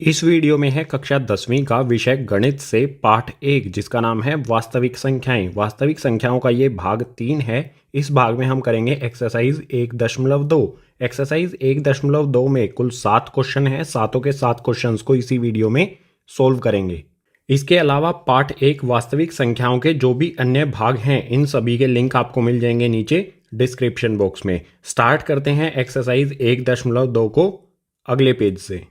इस वीडियो में है कक्षा 10वीं का विषय गणित से पाठ 1 जिसका नाम है वास्तविक संख्याएं। वास्तविक संख्याओं का ये भाग 3 है। इस भाग में हम करेंगे एक्सरसाइज 1.2। एक्सरसाइज 1.2 में कुल 7 क्वेश्चन हैं। सातों के 7 क्वेश्चंस को इसी वीडियो में सोल्व करेंगे। इसके अलावा पार्ट 1 वास्तविक संख्याओं के जो भी अन्य भाग हैं इन सभी के लिंक आपको मिल जाएंगे नीचे डिस्क्रिप्शन बॉक्स में। स्टार्ट करते हैं एक्सरसाइज 1.2 को अगले पेज से।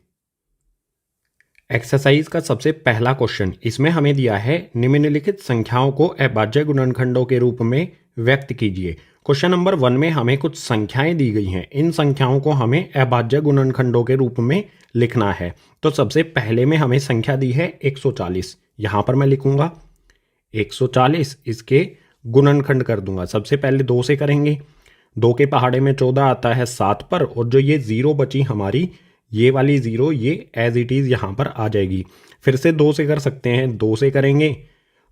एक्सरसाइज का सबसे पहला क्वेश्चन, इसमें हमें दिया है निम्नलिखित संख्याओं को अभाज्य गुणनखंडों के रूप में व्यक्त कीजिए। क्वेश्चन नंबर 1 में हमें कुछ संख्याएं दी गई हैं। इन संख्याओं को हमें अभाज्य गुणनखंडों के रूप में लिखना है। तो सबसे पहले में हमें संख्या दी है 140। यहाँ पर मैं लिखूंगा 140, इसके गुणनखंड कर दूंगा। सबसे पहले 2 से करेंगे। 2 के पहाड़े में 14 आता है 7 पर, और जो ये 0 बची हमारी, ये वाली 0 ये एज इट इज़ यहाँ पर आ जाएगी। फिर से 2 से कर सकते हैं। 2 से करेंगे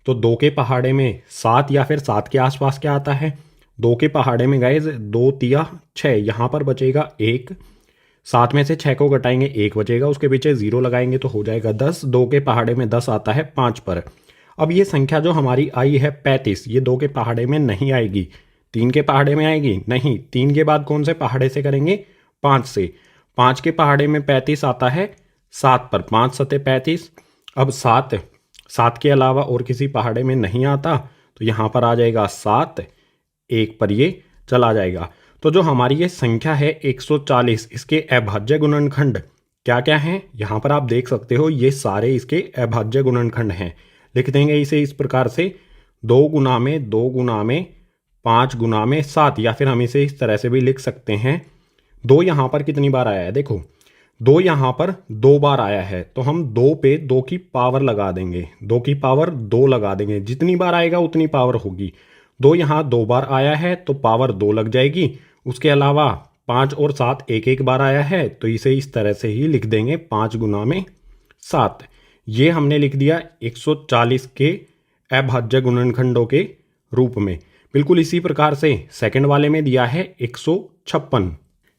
तो 2 के पहाड़े में 7 या फिर 7 के आसपास क्या आता है। 2 के पहाड़े में गाइज 2 तिया 6, यहाँ पर बचेगा 1। 7 में से 6 को घटाएंगे 1 बचेगा, उसके पीछे 0 लगाएंगे तो हो जाएगा 10। 2 के पहाड़े में 10 आता है 5 पर। अब ये संख्या जो हमारी आई है 35, ये 2 के पहाड़े में नहीं आएगी। 3 के पहाड़े में आएगी नहीं। 3 के बाद कौन से पहाड़े से करेंगे? 5 से। 5 के पहाड़े में 35 आता है 7 पर। 5 सते 35। अब 7 के अलावा और किसी पहाड़े में नहीं आता, तो यहाँ पर आ जाएगा 7, 1 पर ये चला जाएगा। तो जो हमारी ये संख्या है 140, इसके अभाज्य गुणनखंड क्या क्या हैं यहाँ पर आप देख सकते हो। ये सारे इसके अभाज्य गुणनखंड हैं। लिख देंगे इसे इस प्रकार से 2 गुना में 2 गुना में 5 गुना में 7, या फिर हम इसे इस तरह से भी लिख सकते हैं। 2 यहाँ पर कितनी बार आया है? देखो 2 यहाँ पर 2 बार आया है, तो हम 2 पे 2 की पावर लगा देंगे। 2 की पावर 2 लगा देंगे। जितनी बार आएगा उतनी पावर होगी। 2 यहाँ 2 बार आया है तो पावर 2 लग जाएगी। उसके अलावा 5 और 7 एक एक बार आया है, तो इसे इस तरह से ही लिख देंगे 5 गुना में 7। ये हमने लिख दिया 140 के अभाज्य गुणनखंडों के रूप में। बिल्कुल इसी प्रकार से सेकंड वाले में दिया है 156।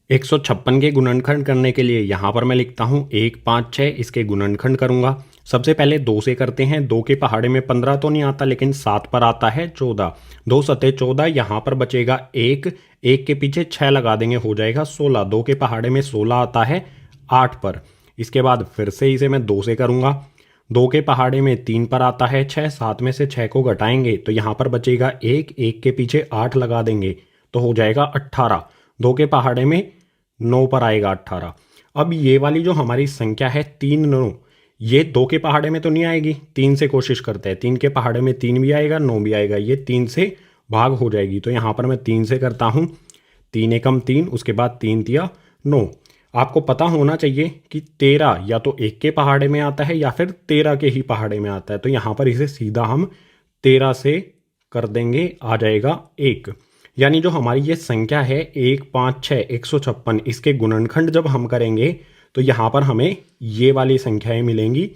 156 के गुणनखंड करने के लिए यहाँ पर मैं लिखता हूँ 1 5 6, इसके गुणनखंड करूँगा। सबसे पहले 2 से करते हैं। 2 के पहाड़े में 15 तो नहीं आता, लेकिन 7 पर आता है 14। 2 सते 14, यहाँ पर बचेगा 1। 1 के पीछे 6 लगा देंगे, हो जाएगा 16। 2 के पहाड़े में 16 आता है 8 पर। इसके बाद फिर से इसे मैं 2 से करूँगा। 2 के पहाड़े में 3 पर आता है 6। 7 में से 6 को घटाएंगे तो यहाँ पर बचेगा 1। 1 के पीछे 8 लगा देंगे तो हो जाएगा 18। 2 के पहाड़े में 9 पर आएगा 18। अब ये वाली जो हमारी संख्या है 3 9, ये 2 के पहाड़े में तो नहीं आएगी। 3 से कोशिश करते हैं। 3 के पहाड़े में 3 भी आएगा 9 भी आएगा, ये 3 से भाग हो जाएगी। तो यहाँ पर मैं 3 से करता हूँ। 3 एकम 3, उसके बाद 3 तिया 9। आपको पता होना चाहिए कि 13 या तो 1 के पहाड़े में आता है या फिर 13 के ही पहाड़े में आता है। तो यहाँ पर इसे सीधा हम 13 से कर देंगे, आ जाएगा 1। यानी जो हमारी ये संख्या है 1 5 6 156, इसके गुणनखंड जब हम करेंगे तो यहाँ पर हमें ये वाली संख्याएं मिलेंगी।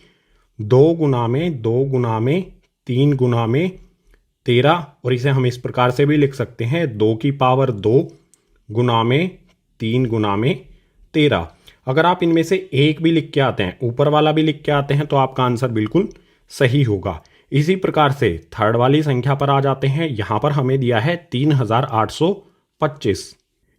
2 गुना में 2 गुना में 3 गुना में 13, और इसे हम इस प्रकार से भी लिख सकते हैं 2 की पावर 2 गुना में 3 गुना में 13। अगर आप इनमें से एक भी लिख के आते हैं, ऊपर वाला भी लिख के आते हैं, तो आपका आंसर बिल्कुल सही होगा। इसी प्रकार से थर्ड वाली संख्या पर आ जाते हैं। यहाँ पर हमें दिया है 3825।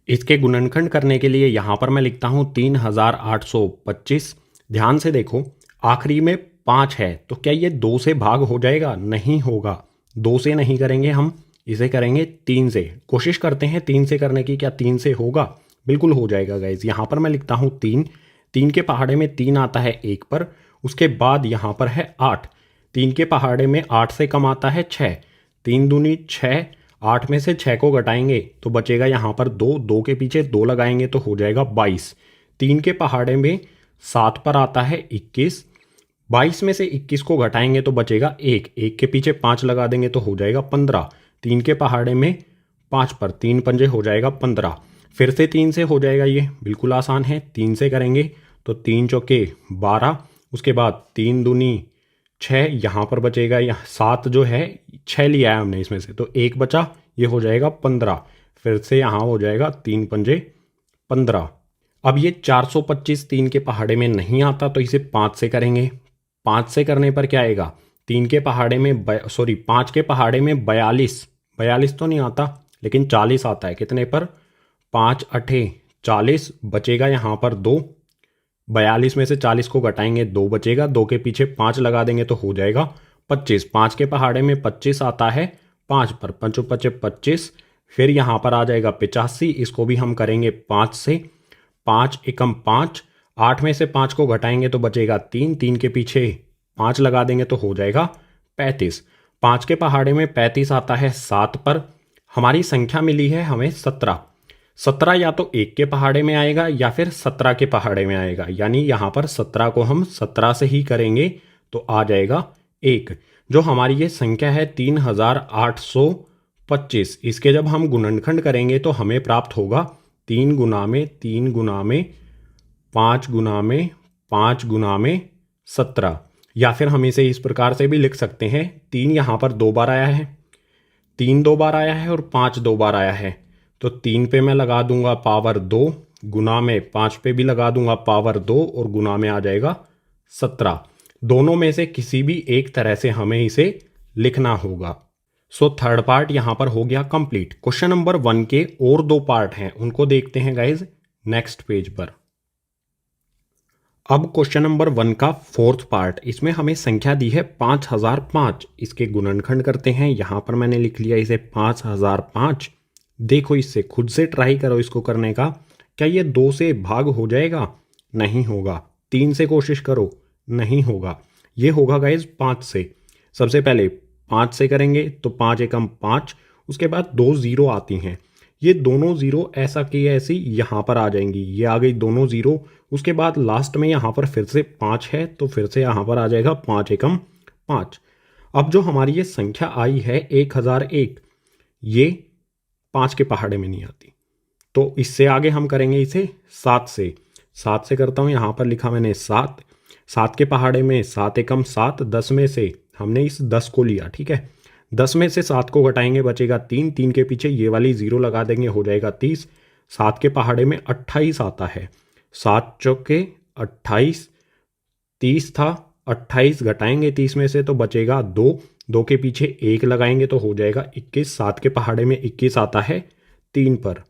इसके गुणनखंड करने के लिए यहाँ पर मैं लिखता हूँ 3825। ध्यान से देखो, आखिरी में 5 है, तो क्या ये 2 से भाग हो जाएगा? नहीं होगा। 2 से नहीं करेंगे हम, इसे करेंगे 3 से। कोशिश करते हैं 3 से करने की, क्या 3 से होगा? बिल्कुल हो जाएगा गाइज। यहाँ पर मैं लिखता हूँ 3। 3 के पहाड़े में 3 आता है 1 पर, उसके बाद यहाँ पर है 8। 3 के पहाड़े में 8 से कम आता है 6। 3 दूनी 6, 8 में से 6 को घटाएंगे तो बचेगा यहाँ पर 2। 2 के पीछे 2 लगाएंगे तो हो जाएगा 22। 3 के पहाड़े में 7 पर आता है 21। 22 में से 21 को घटाएंगे तो बचेगा 1। 1 के पीछे 5 लगा देंगे तो हो जाएगा 15। 3 के पहाड़े में 5 पर 3 पंजे हो जाएगा 15। फिर से 3 से हो जाएगा, ये बिल्कुल आसान है। 3 से करेंगे तो 3 चौके 12, उसके बाद 3 दूनी 6, यहाँ पर बचेगा 7 जो है 6 लिया है हमने इसमें से, तो 1 बचा, ये हो जाएगा 15। फिर से यहाँ हो जाएगा 3 पंजे 15। अब ये 425 3 के पहाड़े में नहीं आता तो इसे 5 से करेंगे। 5 से करने पर क्या आएगा, 3 के पहाड़े में 5 के पहाड़े में 42 तो नहीं आता लेकिन 40 आता है। कितने पर, 5 अठे 40, बचेगा यहाँ पर 2। 42 में से 40 को घटाएंगे 2 बचेगा, 2 के पीछे 5 लगा देंगे तो हो जाएगा 25। 5 के पहाड़े में 25 आता है, 5 पर 5 पचे 25, फिर यहाँ पर आ जाएगा 85। इसको भी हम करेंगे 5 से, 5 एकम 5, 8 में से 5 को घटाएंगे तो बचेगा 3, 3 के पीछे 5 लगा देंगे तो हो जाएगा 35। 5 के पहाड़े में 35 आता है 7 पर। हमारी संख्या मिली है हमें 17। 17 या तो 1 के पहाड़े में आएगा या फिर 17 के पहाड़े में आएगा, यानी यहाँ पर 17 को हम 17 से ही करेंगे तो आ जाएगा 1। जो हमारी ये संख्या है 3825, इसके जब हम गुणनखंड करेंगे तो हमें प्राप्त होगा 3 गुना में 3 गुना में 5 गुना में 5 गुना में 17। या फिर हम इसे इस प्रकार से भी लिख सकते हैं, 3 यहाँ पर 2 बार आया है, 3 2 बार आया है और 5 2 बार आया है, तो 3 पे मैं लगा दूंगा पावर 2, गुना में 5 पे भी लगा दूंगा पावर 2 और गुना में आ जाएगा 17। दोनों में से किसी भी एक तरह से हमें इसे लिखना होगा। सो थर्ड पार्ट यहाँ पर हो गया कंप्लीट। क्वेश्चन नंबर 1 के और 2 पार्ट हैं, उनको देखते हैं गाइज नेक्स्ट पेज पर। अब क्वेश्चन नंबर 1 का 4th पार्ट, इसमें हमें संख्या दी है 5005। इसके गुणनखंड करते हैं। यहाँ पर मैंने लिख लिया इसे 5005। देखो इससे खुद से ट्राई करो इसको करने का। क्या ये 2 से भाग हो जाएगा? नहीं होगा। 3 से कोशिश करो, नहीं होगा। ये होगा गाइज 5 से। सबसे पहले 5 से करेंगे तो 5 एकम 5, उसके बाद 2 0 आती हैं। ये दोनों 0 ऐसा की ऐसी यहाँ पर आ जाएंगी, ये आ गई दोनों 0। उसके बाद लास्ट में यहाँ पर फिर से 5 है तो फिर से यहाँ पर आ जाएगा 5 एकम 5। अब जो हमारी ये संख्या आई है 1001, ये 5 के पहाड़े में नहीं आती, तो इससे आगे हम करेंगे इसे 7 से। 7 से करता हूँ, यहाँ पर लिखा मैंने 7। 7 के पहाड़े में 7 एकम 7, 10 में से हमने इस 10 को लिया, ठीक है। 10 में से 7 को घटाएंगे बचेगा 3, 3 के पीछे ये वाली 0 लगा देंगे हो जाएगा 30। 7 के पहाड़े में 28 आता है, 7 चौके 28, 30 था, 28 घटाएंगे 30 में से तो बचेगा 2, 2 के पीछे 1 लगाएंगे तो हो जाएगा 21। 7 के पहाड़े में 21 आता है 3 पर।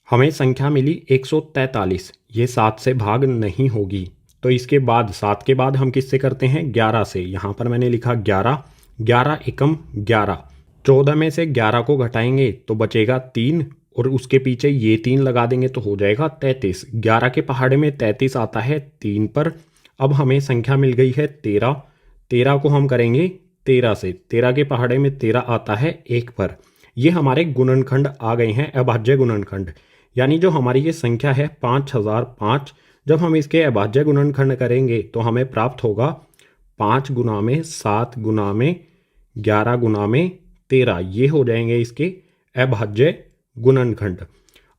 हमें संख्या मिली 143। ये 7 से भाग नहीं होगी, तो इसके बाद 7 के बाद हम किससे करते हैं? 11 से। यहाँ पर मैंने लिखा 11, 11 एकम 11। 14 में से 11 को घटाएंगे तो बचेगा 3 और उसके पीछे ये 3 लगा देंगे तो हो जाएगा 33। 11 के पहाड़े में 33 आता है 3 पर। अब हमें संख्या मिल गई है 13। 13 को हम करेंगे 13 से। 13 के पहाड़े में 13 आता है 1 पर। ये हमारे गुणनखंड आ गए हैं, अभाज्य गुणनखंड। यानी जो हमारी ये संख्या है 5005, जब हम इसके अभाज्य गुणनखंड करेंगे तो हमें प्राप्त होगा 5 गुना में 7 गुना में 11 गुना में 13। ये हो जाएंगे इसके अभाज्य गुणनखंड।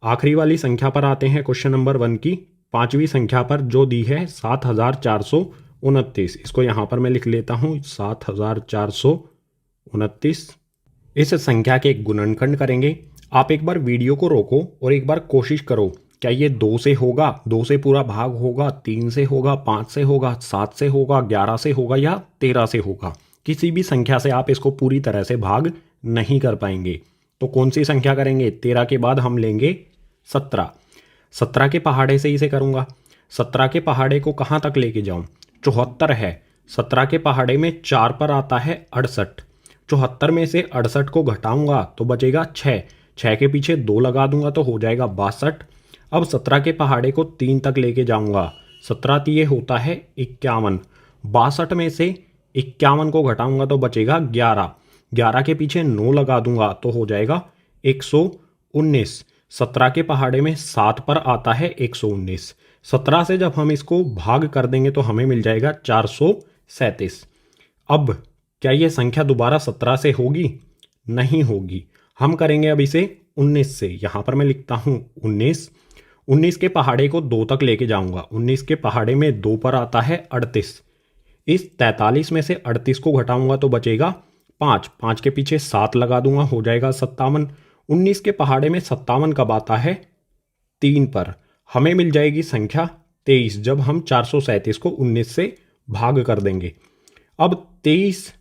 आखिरी वाली संख्या पर आते हैं, क्वेश्चन नंबर 1 की 5वीं संख्या पर जो दी है 7429। इसको यहाँ पर मैं लिख लेता हूँ 7429। इस संख्या के गुणनखंड करेंगे। आप एक बार वीडियो को रोको और एक बार कोशिश करो, क्या ये 2 से होगा? 2 से पूरा भाग होगा, 3 से होगा, 5 से होगा, 7 से होगा, 11 से होगा या 13 से होगा? किसी भी संख्या से आप इसको पूरी तरह से भाग नहीं कर पाएंगे। तो कौन सी संख्या करेंगे? 13 के बाद हम लेंगे 17। 17 के पहाड़े से इसे करूँगा। 17 के पहाड़े को कहाँ तक लेके जाऊँ? 74 है। 17 के पहाड़े में 4 पर आता है 68। 74 में से 68 को घटाऊंगा तो बचेगा 6। 6 के पीछे 2 लगा दूंगा तो हो जाएगा 62। अब 17 के पहाड़े को 3 तक लेके जाऊंगा। 17 तिये होता है 51। 62 में से 51 को घटाऊंगा तो बचेगा 11। 11 के पीछे 9 लगा दूंगा तो हो जाएगा 119। 17 के पहाड़े में 7 पर आता है 119। 17 से जब हम इसको भाग कर देंगे तो हमें मिल जाएगा 437। अब क्या ये संख्या दोबारा 17 से होगी? नहीं होगी। हम करेंगे अब इसे 19 से। यहाँ पर मैं लिखता हूँ 19। 19 के पहाड़े को 2 तक लेके जाऊंगा। 19 के पहाड़े में 2 पर आता है 38। इस 43 में से 38 को घटाऊंगा तो बचेगा 5। 5 के पीछे 7 लगा दूंगा, हो जाएगा 57। 19 के पहाड़े में 57 कब आता है? 3 पर। हमें मिल जाएगी संख्या 23 जब हम 437 को 19 से भाग कर देंगे। अब 23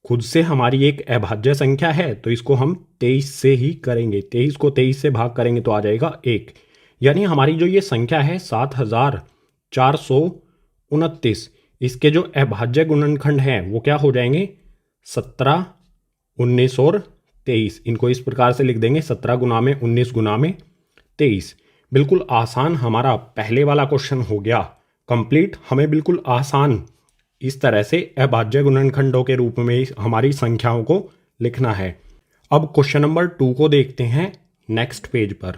खुद से हमारी एक अभाज्य संख्या है, तो इसको हम 23 से ही करेंगे। 23 को 23 से भाग करेंगे तो आ जाएगा 1। यानी हमारी जो ये संख्या है 7429, इसके जो अभाज्य गुणनखंड हैं वो क्या हो जाएंगे, 17, 19 और 23। इनको इस प्रकार से लिख देंगे, 17 गुना में 19 गुना में 23। बिल्कुल आसान हमारा पहले वाला क्वेश्चन हो गया कंप्लीट। हमें बिल्कुल आसान इस तरह से अभाज्य गुणनखंडों के रूप में हमारी संख्याओं को लिखना है। अब क्वेश्चन नंबर 2 को देखते हैं नेक्स्ट पेज पर।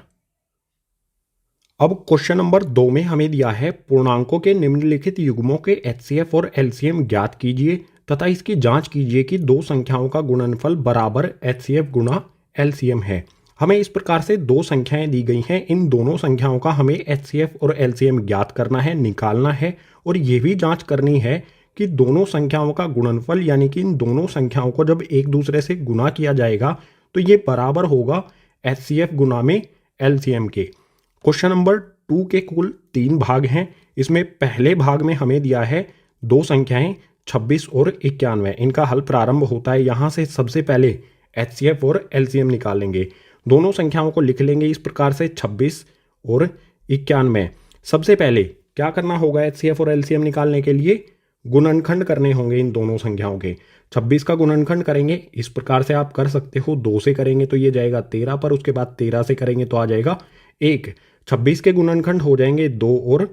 अब क्वेश्चन नंबर 2 में हमें दिया है पूर्णांकों के निम्नलिखित युग्मों के एचसीएफ और एलसीएम ज्ञात कीजिए तथा इसकी जांच कीजिए कि दो संख्याओं का गुणनफल बराबर एचसीएफ गुणा एलसीएम है। हमें इस प्रकार से दो संख्याएं दी गई हैं, इन दोनों संख्याओं का हमें एचसीएफ और एलसीएम ज्ञात करना है, निकालना है और ये भी जांच करनी है कि दोनों संख्याओं का गुणनफल यानी कि इन दोनों संख्याओं को जब एक दूसरे से गुना किया जाएगा तो ये बराबर होगा एचसीएफ गुना में एलसीएम के। क्वेश्चन नंबर 2 के कुल 3 भाग हैं। इसमें पहले भाग में हमें दिया है दो संख्याएं 26 और 91। इनका हल प्रारंभ होता है यहाँ से। सबसे पहले एचसीएफ और एलसीएम निकालेंगे। दोनों संख्याओं को लिख लेंगे इस प्रकार से 26 और 91। सबसे पहले क्या करना होगा, एचसीएफ और एलसीएम निकालने के लिए गुणनखंड करने होंगे इन दोनों संख्याओं के। 26 का गुणनखंड करेंगे इस प्रकार से आप कर सकते हो, 2 से करेंगे तो ये जाएगा 13 पर, उसके बाद 13 से करेंगे तो आ जाएगा 1। 26 के गुणनखंड हो जाएंगे 2 और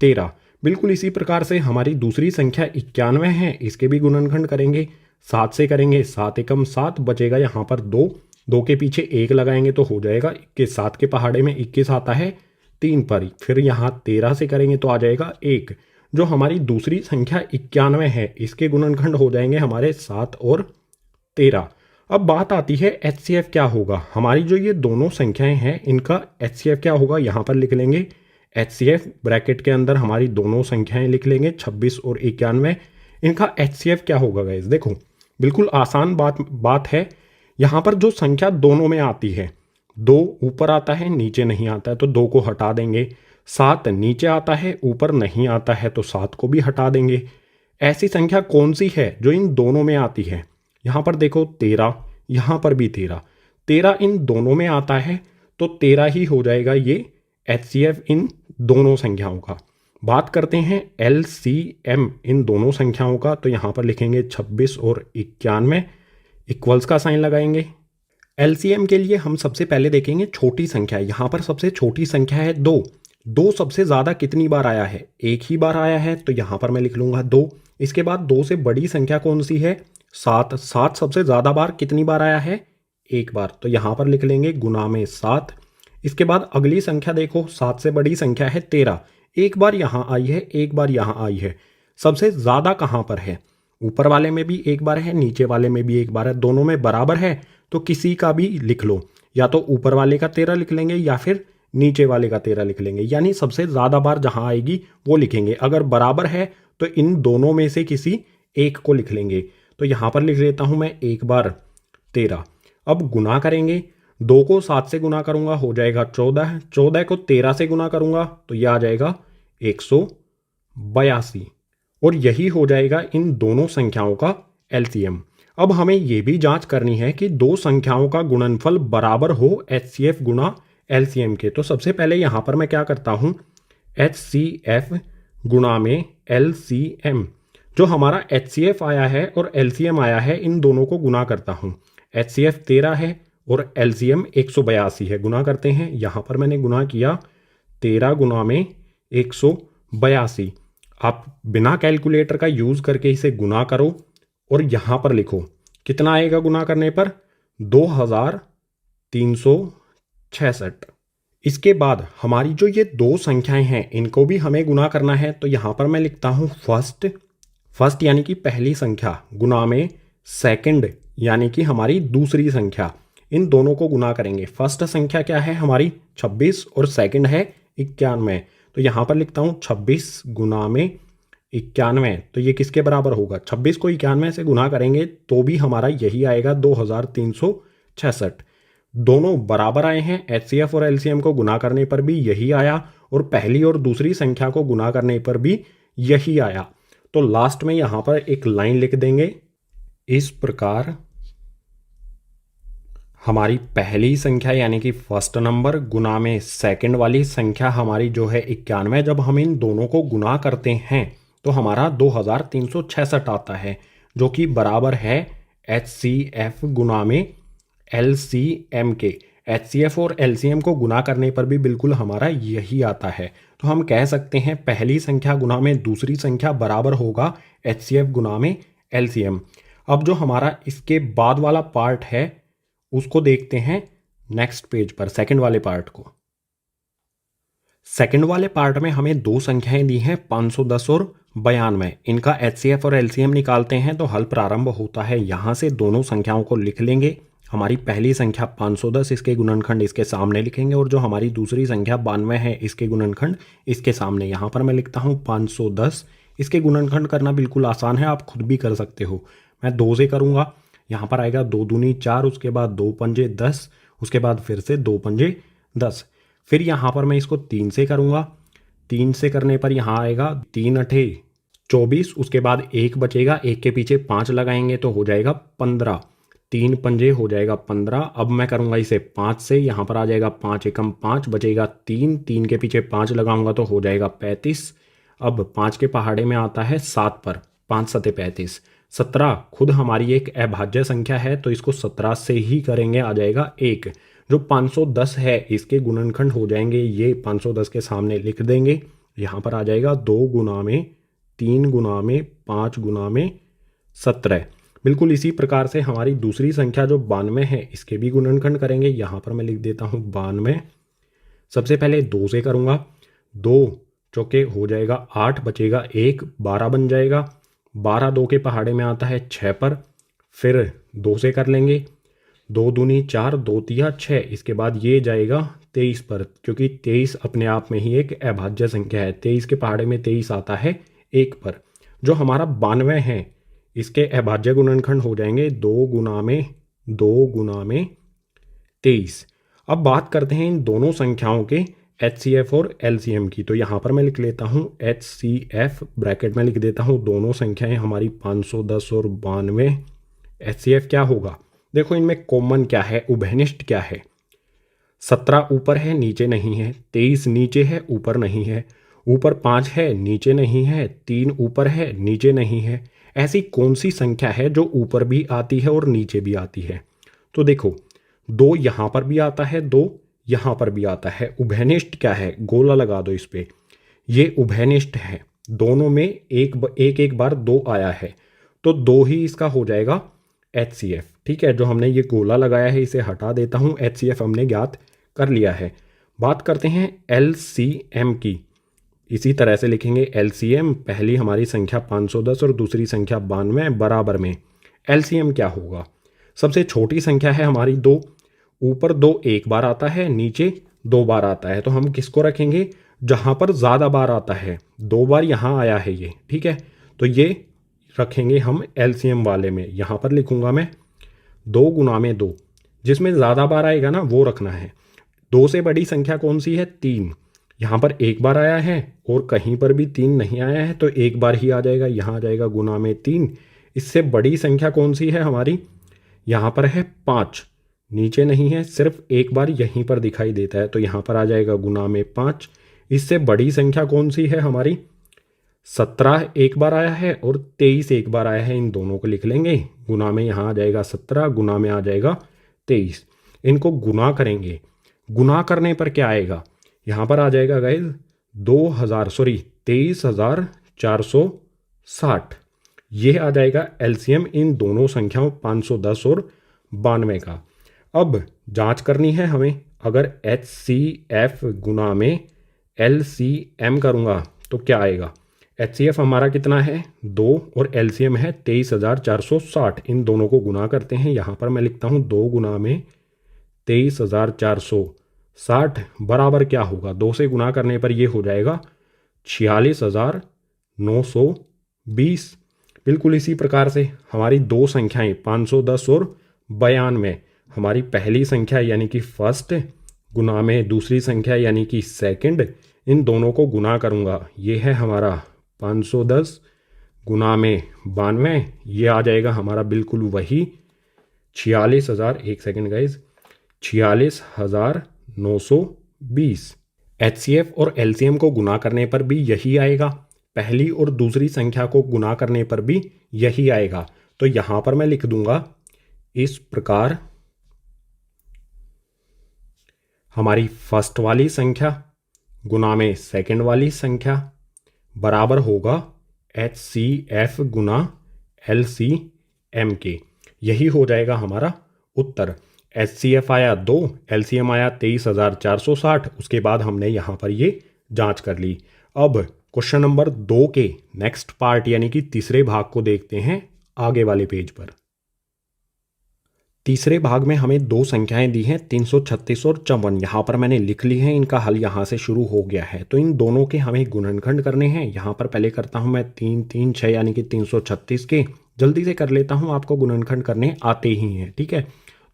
13। बिल्कुल इसी प्रकार से हमारी दूसरी संख्या 91 है, इसके भी गुणनखंड करेंगे। 7 से करेंगे, 7 एकम 7, बचेगा यहाँ पर 2। 2 के पीछे 1 लगाएंगे तो हो जाएगा 21। 7 के पहाड़े में 21 आता है 3 पर। फिर यहाँ 13 से करेंगे तो आ जाएगा 1। जो हमारी दूसरी संख्या 91 है इसके गुणनखंड हो जाएंगे हमारे 7 और 13। अब बात आती है एचसीएफ क्या होगा। हमारी जो ये दोनों संख्याएं हैं इनका एचसीएफ क्या होगा, यहाँ पर लिख लेंगे एचसीएफ ब्रैकेट के अंदर हमारी दोनों संख्याएं लिख लेंगे 26 और 91। इनका एचसीएफ क्या होगा गाइस, देखो बिल्कुल आसान बात है। यहाँ पर जो संख्या दोनों में आती है, 2 ऊपर आता है नीचे नहीं आता है तो 2 को हटा देंगे। 7 नीचे आता है ऊपर नहीं आता है तो 7 को भी हटा देंगे। ऐसी संख्या कौन सी है जो इन दोनों में आती है, यहाँ पर देखो 13, यहाँ पर भी 13। 13 इन दोनों में आता है तो 13 ही हो जाएगा ये एचसीएफ इन दोनों संख्याओं का। बात करते हैं एलसीएम इन दोनों संख्याओं का, तो यहाँ पर लिखेंगे 26 और 91, इक्वल्स का साइन लगाएंगे। एलसीएम के लिए हम सबसे पहले देखेंगे छोटी संख्या। यहाँ पर सबसे छोटी संख्या है 2। 2 सबसे ज़्यादा कितनी बार आया है, एक ही बार आया है, तो यहाँ पर मैं लिख लूँगा 2। इसके बाद 2 से बड़ी संख्या कौन सी है, 7। 7 सबसे ज़्यादा बार कितनी बार आया है, एक बार, तो यहाँ पर लिख लेंगे गुना में 7। इसके बाद अगली संख्या देखो, 7 से बड़ी संख्या है 13। एक बार यहाँ आई है, एक बार यहाँ आई है। सबसे ज़्यादा कहाँ पर है, ऊपर वाले में भी एक बार है, नीचे वाले में भी एक बार है, दोनों में बराबर है तो किसी का भी लिख लो, या तो ऊपर वाले का 13 लिख लेंगे या फिर नीचे वाले का 13 लिख लेंगे। यानी सबसे ज़्यादा बार जहाँ आएगी वो लिखेंगे। अगर बराबर है तो इन दोनों में से किसी एक को लिख लेंगे। तो यहाँ पर लिख लेता हूँ मैं एक बार 13। अब गुना करेंगे, 2 को 7 से गुना करूँगा हो जाएगा 14। 14 को 13 से गुना करूँगा तो यह आ जाएगा 182 और यही हो जाएगा इन दोनों संख्याओं का एलसीएम। अब हमें यह भी जांच करनी है कि दो संख्याओं का गुणनफल बराबर हो एचसीएफ गुना एलसीएम के। तो सबसे पहले यहाँ पर मैं क्या करता हूँ, एचसीएफ गुना में एलसीएम, जो हमारा एचसीएफ आया है और एलसीएम आया है इन दोनों को गुना करता हूँ। एचसीएफ 13 है और एलसीएम 182 है, गुना करते हैं। यहाँ पर मैंने गुना किया 13 गुना में 182। आप बिना कैलकुलेटर का यूज़ करके इसे गुना करो और यहाँ पर लिखो कितना आएगा गुना करने पर, 2366। इसके बाद हमारी जो ये दो संख्याएं हैं इनको भी हमें गुना करना है। तो यहाँ पर मैं लिखता हूँ फर्स्ट यानी कि पहली संख्या गुना में सेकंड यानी कि हमारी दूसरी संख्या। इन दोनों को गुना करेंगे। फर्स्ट संख्या क्या है हमारी 26 और सेकंड है 91। तो यहाँ पर लिखता हूँ 26 गुना में 91। तो ये किसके बराबर होगा, 26 को 91 से गुना करेंगे तो भी हमारा यही आएगा 2366। दोनों बराबर आए हैं, एचसीएफ और एलसीएम को गुना करने पर भी यही आया और पहली और दूसरी संख्या को गुना करने पर भी यही आया। तो लास्ट में यहां पर एक लाइन लिख देंगे, इस प्रकार हमारी पहली संख्या यानी कि फर्स्ट नंबर गुना में सेकंड वाली संख्या हमारी जो है 91, जब हम इन दोनों को गुना करते हैं तो हमारा 2366 आता है, जो कि बराबर है HCF गुना में LCM के। HCF और LCM को गुना करने पर भी बिल्कुल हमारा यही आता है। तो हम कह सकते हैं पहली संख्या गुना में दूसरी संख्या बराबर होगा HCF गुना में LCM। अब जो हमारा इसके बाद वाला पार्ट है उसको देखते हैं नेक्स्ट पेज पर, सेकंड वाले पार्ट को। सेकंड वाले पार्ट में हमें दो संख्याएं दी हैं 510 और 92। इनका HCF और LCM निकालते हैं तो हल प्रारंभ होता है यहाँ से। दोनों संख्याओं को लिख लेंगे। हमारी पहली संख्या 510, इसके गुणनखंड इसके सामने लिखेंगे, और जो हमारी दूसरी संख्या 92 है इसके गुणनखंड इसके सामने। यहाँ पर मैं लिखता हूँ 510। इसके गुणनखंड करना बिल्कुल आसान है, आप खुद भी कर सकते हो। मैं 2 से करूँगा, यहाँ पर आएगा 2 दूनी 4, उसके बाद 2 पंजे 10, उसके बाद फिर से 2 पंजे 10। फिर यहाँ पर मैं इसको 3 से करूँगा। 3 से करने पर यहाँ आएगा 3 अठे 24, उसके बाद 1 बचेगा, 1 के पीछे 5 लगाएंगे तो हो जाएगा 15। 3 पंजे हो जाएगा 15। अब मैं करूँगा इसे 5 से, यहाँ पर आ जाएगा 5 एकम 5, बचेगा 3, 3 के पीछे 5 लगाऊंगा तो हो जाएगा 35। अब 5 के पहाड़े में आता है 7 पर, 5 सते 35। 17 खुद हमारी एक अभाज्य संख्या है तो इसको 17 से ही करेंगे, आ जाएगा 1। जो 510 है इसके गुणनखंड हो जाएंगे ये, 510 के सामने लिख देंगे। यहाँ पर आ जाएगा 2 गुना में 3 गुना में 5 गुना में 17। बिल्कुल इसी प्रकार से हमारी दूसरी संख्या जो 92 है इसके भी गुणनखंड करेंगे। यहाँ पर मैं लिख देता हूँ 92। सबसे पहले 2 से करूँगा, 2 चौके हो जाएगा 8, बचेगा 1, 12 बन जाएगा। 12 2 के पहाड़े में आता है 6 पर, फिर 2 से कर लेंगे, 2 दूनी 4, 2 तिया 6, इसके बाद ये जाएगा 23 पर, क्योंकि 23 अपने आप में ही एक अभाज्य संख्या है। 23 के पहाड़े में 23 आता है 1 पर। जो हमारा 92 है इसके अभाज्य गुणनखंड हो जाएंगे 2 गुना में 2 गुना में 23। अब बात करते हैं इन दोनों संख्याओं के HCF और LCM की। तो यहाँ पर मैं लिख लेता हूँ HCF, ब्रैकेट में लिख देता हूँ दोनों संख्याएं हमारी 510 और 92। HCF क्या होगा, देखो इनमें कॉमन क्या है, उभयनिष्ठ क्या है। 17 ऊपर है नीचे नहीं है, 23 नीचे है ऊपर नहीं है, ऊपर 5 है नीचे नहीं है, 3 ऊपर है नीचे नहीं है। ऐसी कौन सी संख्या है जो ऊपर भी आती है और नीचे भी आती है। तो देखो 2 यहाँ पर भी आता है, 2 यहाँ पर भी आता है। उभयनिष्ठ क्या है, गोला लगा दो इस पे, ये उभयनिष्ठ है। दोनों में एक बार 2 आया है तो 2 ही इसका हो जाएगा HCF। ठीक है, जो हमने ये गोला लगाया है इसे हटा देता हूँ, HCF हमने ज्ञात कर लिया है। बात करते हैं LCM की। इसी तरह से लिखेंगे LCM, पहली हमारी संख्या 510 और दूसरी संख्या 92 बराबर में LCM क्या होगा। सबसे छोटी संख्या है हमारी 2, ऊपर 2 एक बार आता है, नीचे 2 बार आता है। तो हम किसको रखेंगे, जहाँ पर ज़्यादा बार आता है। 2 बार यहाँ आया है ये, ठीक है, तो ये रखेंगे हम LCM वाले में। यहाँ पर लिखूंगा मैं 2 गुना में 2, जिसमें ज़्यादा बार आएगा ना वो रखना है। 2 से बड़ी संख्या कौन सी है, 3। यहाँ पर एक बार आया है और कहीं पर भी 3 नहीं आया है तो एक बार ही आ जाएगा, यहाँ आ जाएगा गुना में 3। इससे बड़ी संख्या कौन सी है हमारी, यहाँ पर है 5, नीचे नहीं है, सिर्फ एक बार यहीं पर दिखाई देता है तो यहाँ पर आ जाएगा गुना में 5। इससे बड़ी संख्या कौन सी है हमारी, 17 एक बार आया है और 23 एक बार आया है। इन दोनों को लिख लेंगे, गुना में यहाँ आ जाएगा 17, गुना में आ जाएगा 23। इनको गुना करेंगे, गुना करने पर क्या आएगा, यहाँ पर आ जाएगा गाइस 23,460। ये आ जाएगा LCM इन दोनों संख्याओं 510 और 92 का। अब जांच करनी है हमें, अगर HCF गुना में LCM करूँगा तो क्या आएगा। HCF हमारा कितना है 2 और LCM है 23,460। इन दोनों को गुना करते हैं, यहाँ पर मैं लिखता हूँ 2 गुना में 23,460 बराबर क्या होगा, 2 से गुना करने पर ये हो जाएगा 46,920। बिल्कुल इसी प्रकार से हमारी दो संख्याएं 510 और 92 हमारी पहली संख्या यानी कि फर्स्ट गुना में दूसरी संख्या यानी कि सेकंड, इन दोनों को गुना करूँगा। ये है हमारा 510 गुना में 92, ये आ जाएगा हमारा बिल्कुल वही 46,000, एक सेकेंड गाइज, 46,920। HCF और LCM को गुना करने पर भी यही आएगा, पहली और दूसरी संख्या को गुना करने पर भी यही आएगा। तो यहां पर मैं लिख दूंगा इस प्रकार हमारी फर्स्ट वाली संख्या गुना में सेकंड वाली संख्या बराबर होगा HCF गुना LCM के। यही हो जाएगा हमारा उत्तर। HCF आया 2, LCM आया 23,460। उसके बाद हमने यहाँ पर ये जांच कर ली। अब क्वेश्चन नंबर 2 के नेक्स्ट पार्ट यानी कि तीसरे भाग को देखते हैं आगे वाले पेज पर। तीसरे भाग में हमें दो संख्याएं दी हैं 336 और 54। यहाँ पर मैंने लिख ली है, इनका हल यहाँ से शुरू हो गया है। तो इन दोनों के हमें गुणनखंड करने हैं। यहाँ पर पहले करता हूँ मैं 3 3 6 यानी कि 336 के। जल्दी से कर लेता हूँ, आपको गुणनखंड करने आते ही हैं, ठीक है।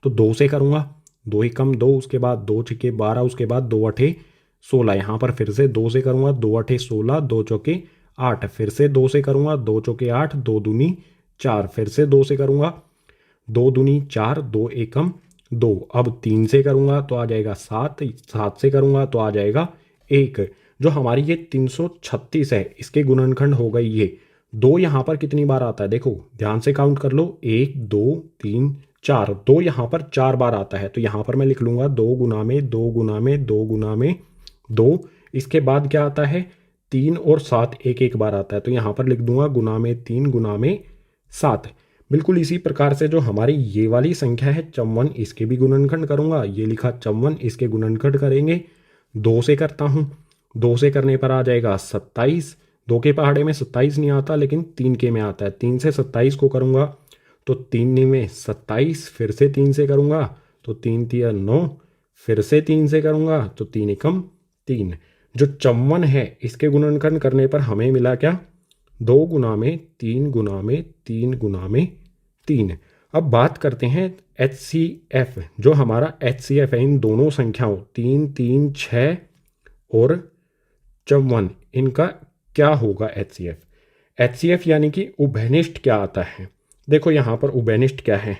तो 2 से करूँगा, 2 एकम 2, उसके बाद 2 छिके 12, उसके बाद 2 अठे 16। यहाँ पर फिर से 2 से करूँगा, 2 अठे 16, 2 चौके 8। फिर से 2 से करूँगा, 2 चौके 8, 2 दूनी 4। फिर से 2 से करूँगा, 2 दूनी 4, 2 एकम 2। अब 3 से करूँगा तो आ जाएगा 7, 7 से करूँगा तो आ जाएगा 1। जो हमारी ये 336 है, इसके गुणनखंड हो गई ये। 2 यहाँ पर कितनी बार आता है, देखो ध्यान से काउंट कर लो, 1 2 3 4। 2 यहाँ पर 4 बार आता है। तो यहाँ पर मैं लिख लूँगा 2 गुना में 2 गुना में 2 गुना में 2। इसके बाद क्या आता है, 3 और 7 एक एक बार आता है। तो यहाँ पर लिख दूंगा गुना में 3 गुना में 7। बिल्कुल इसी प्रकार से जो हमारी ये वाली संख्या है 54, इसके भी गुणनखंड करूंगा। ये लिखा 54, इसके गुणनखंड करेंगे। 2 से करता हूँ, 2 से करने पर आ जाएगा 27। 2 के पहाड़े में 27 नहीं आता, लेकिन 3 के में आता है। 3 से 27 को करूंगा तो 3 में 27। फिर से 3 से करूंगा तो 3 तिया 9। फिर से 3 से करूंगा तो 3 एकम 3। जो 54 है, इसके गुणनखंड करने पर हमें मिला क्या, 2 गुना में 3 गुना में 3 गुना में 3। अब बात करते हैं HCF। जो हमारा HCF है इन दोनों संख्याओं 3 3 6 और 54, इनका क्या होगा HCF यानी कि उभयनिष्ठ क्या आता है। देखो यहाँ पर उभयनिष्ठ क्या है,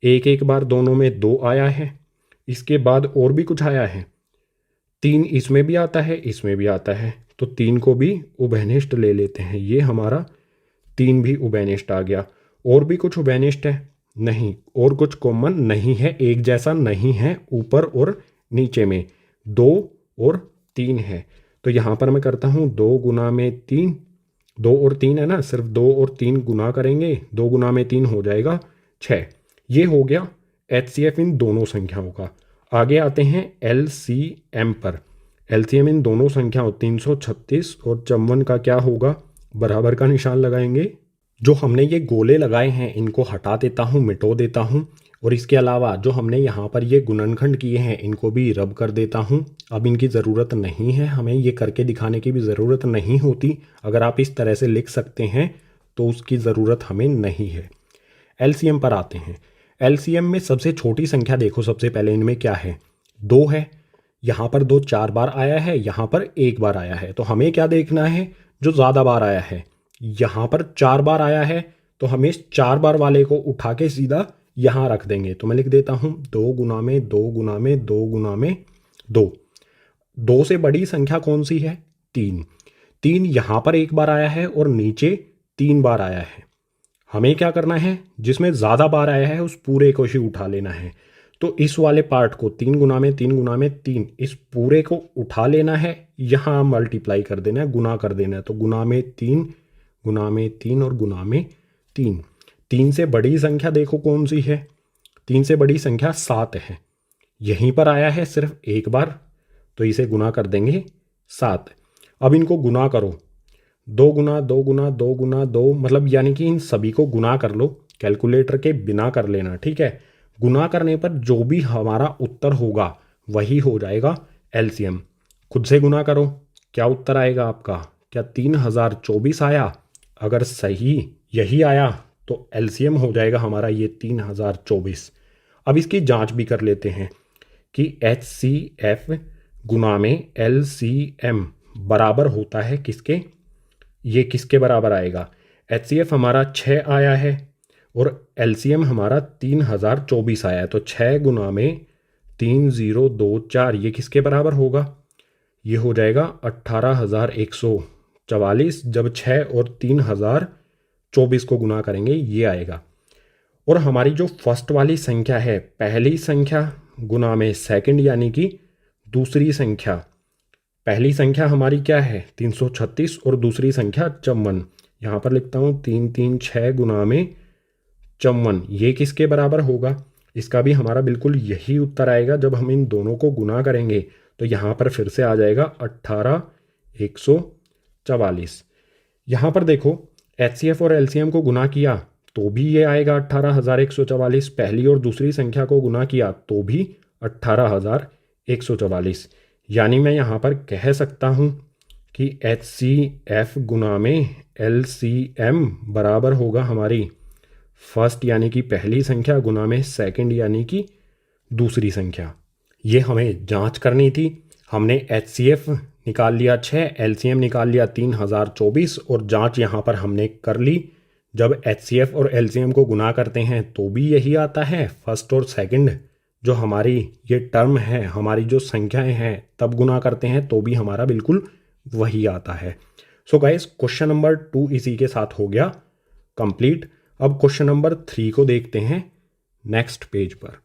एक एक बार दोनों में 2 आया है, इसके बाद और भी कुछ आया है। 3 इसमें भी आता है, इसमें भी आता है। तो 3 को भी उभयनिष्ठ ले लेते हैं। ये हमारा 3 भी उभयनिष्ठ आ गया। और भी कुछ उभयनिष्ठ है नहीं, और कुछ कॉमन नहीं है, एक जैसा नहीं है। ऊपर और नीचे में 2 और 3 है। तो यहाँ पर मैं करता हूँ 2 गुना में 3, 2 और 3 है ना, सिर्फ 2 और 3 गुना करेंगे, 2 गुना में 3 हो जाएगा 6। ये हो गया HCF इन दोनों संख्याओं का। आगे आते हैं LCM पर। LCM इन दोनों संख्याओं 336 और 54 का क्या होगा, बराबर का निशान लगाएंगे। जो हमने ये गोले लगाए हैं इनको हटा देता हूँ, मिटो देता हूँ। और इसके अलावा जो हमने यहाँ पर ये गुणनखंड किए हैं इनको भी रब कर देता हूँ। अब इनकी ज़रूरत नहीं है, हमें ये करके दिखाने की भी ज़रूरत नहीं होती। अगर आप इस तरह से लिख सकते हैं तो उसकी ज़रूरत हमें नहीं है। LCM पर आते हैं। LCM में सबसे छोटी संख्या देखो, सबसे पहले इनमें क्या है, 2 है। यहाँ पर 2 4 बार आया है, यहाँ पर 1 बार आया है। तो हमें क्या देखना है, जो ज़्यादा बार आया है। यहाँ पर 4 बार आया है तो हमें 4 बार वाले को उठा के सीधा यहाँ रख देंगे। तो मैं लिख देता हूँ 2 गुना में 2 गुना में 2 गुना में 2। 2 से बड़ी संख्या कौन सी है, 3। 3 यहाँ पर 1 बार आया है और नीचे 3 बार आया है। हमें क्या करना है, जिसमें ज़्यादा बार आया है उस पूरे को ही उठा लेना है। तो इस वाले पार्ट को 3 गुना में 3 गुना में 3, इस पूरे को उठा लेना है, यहाँ मल्टीप्लाई कर देना है, गुना कर देना है। तो गुना में 3 गुना में 3 और गुना में 3। 3 से बड़ी संख्या देखो कौन सी है, 3 से बड़ी संख्या 7 है। यहीं पर आया है सिर्फ 1 बार, तो इसे गुना कर देंगे 7। अब इनको गुना करो, 2 गुना 2 गुना 2 गुना 2, मतलब यानी कि इन सभी को गुना कर लो, कैलकुलेटर के बिना कर लेना, ठीक है। गुना करने पर जो भी हमारा उत्तर होगा वही हो जाएगा LCM। खुद से गुना करो, क्या उत्तर आएगा आपका, क्या 3024 आया। अगर सही यही आया तो LCM हो जाएगा हमारा ये 3024। अब इसकी जांच भी कर लेते हैं कि HCF गुना में LCM बराबर होता है किसके, ये किसके बराबर आएगा। HCF हमारा 6 आया है और LCM हमारा 3024 आया है, तो 6 गुना में 3024 ये किसके बराबर होगा, ये हो जाएगा 18,144। जब 6 और 3024 को गुना करेंगे ये आएगा। और हमारी जो फर्स्ट वाली संख्या है, पहली संख्या गुना में सेकंड यानी कि दूसरी संख्या, पहली संख्या हमारी क्या है 336 और दूसरी संख्या 54। यहाँ पर लिखता हूँ 336 गुना में 54, ये किसके बराबर होगा, इसका भी हमारा बिल्कुल यही उत्तर आएगा। जब हम इन दोनों को गुना करेंगे तो यहाँ पर फिर से आ जाएगा 18,144। यहाँ पर देखो HCF और LCM को गुना किया तो भी ये आएगा 18,144, पहली और दूसरी संख्या को गुना किया तो भी 18,144। यानी मैं यहाँ पर कह सकता हूँ कि HCF गुना में LCM बराबर होगा हमारी फर्स्ट यानी कि पहली संख्या गुना में सेकंड यानी कि दूसरी संख्या। ये हमें जांच करनी थी। हमने HCF निकाल लिया 6, LCM निकाल लिया 3024 और जांच यहाँ पर हमने कर ली। जब HCF और LCM को गुना करते हैं तो भी यही आता है, फर्स्ट और सेकंड जो हमारी ये टर्म है, हमारी जो संख्याएं हैं, तब गुना करते हैं तो भी हमारा बिल्कुल वही आता है। सो गाइस क्वेश्चन नंबर 2 इसी के साथ हो गया कंप्लीट। अब क्वेश्चन नंबर 3 को देखते हैं नेक्स्ट पेज पर।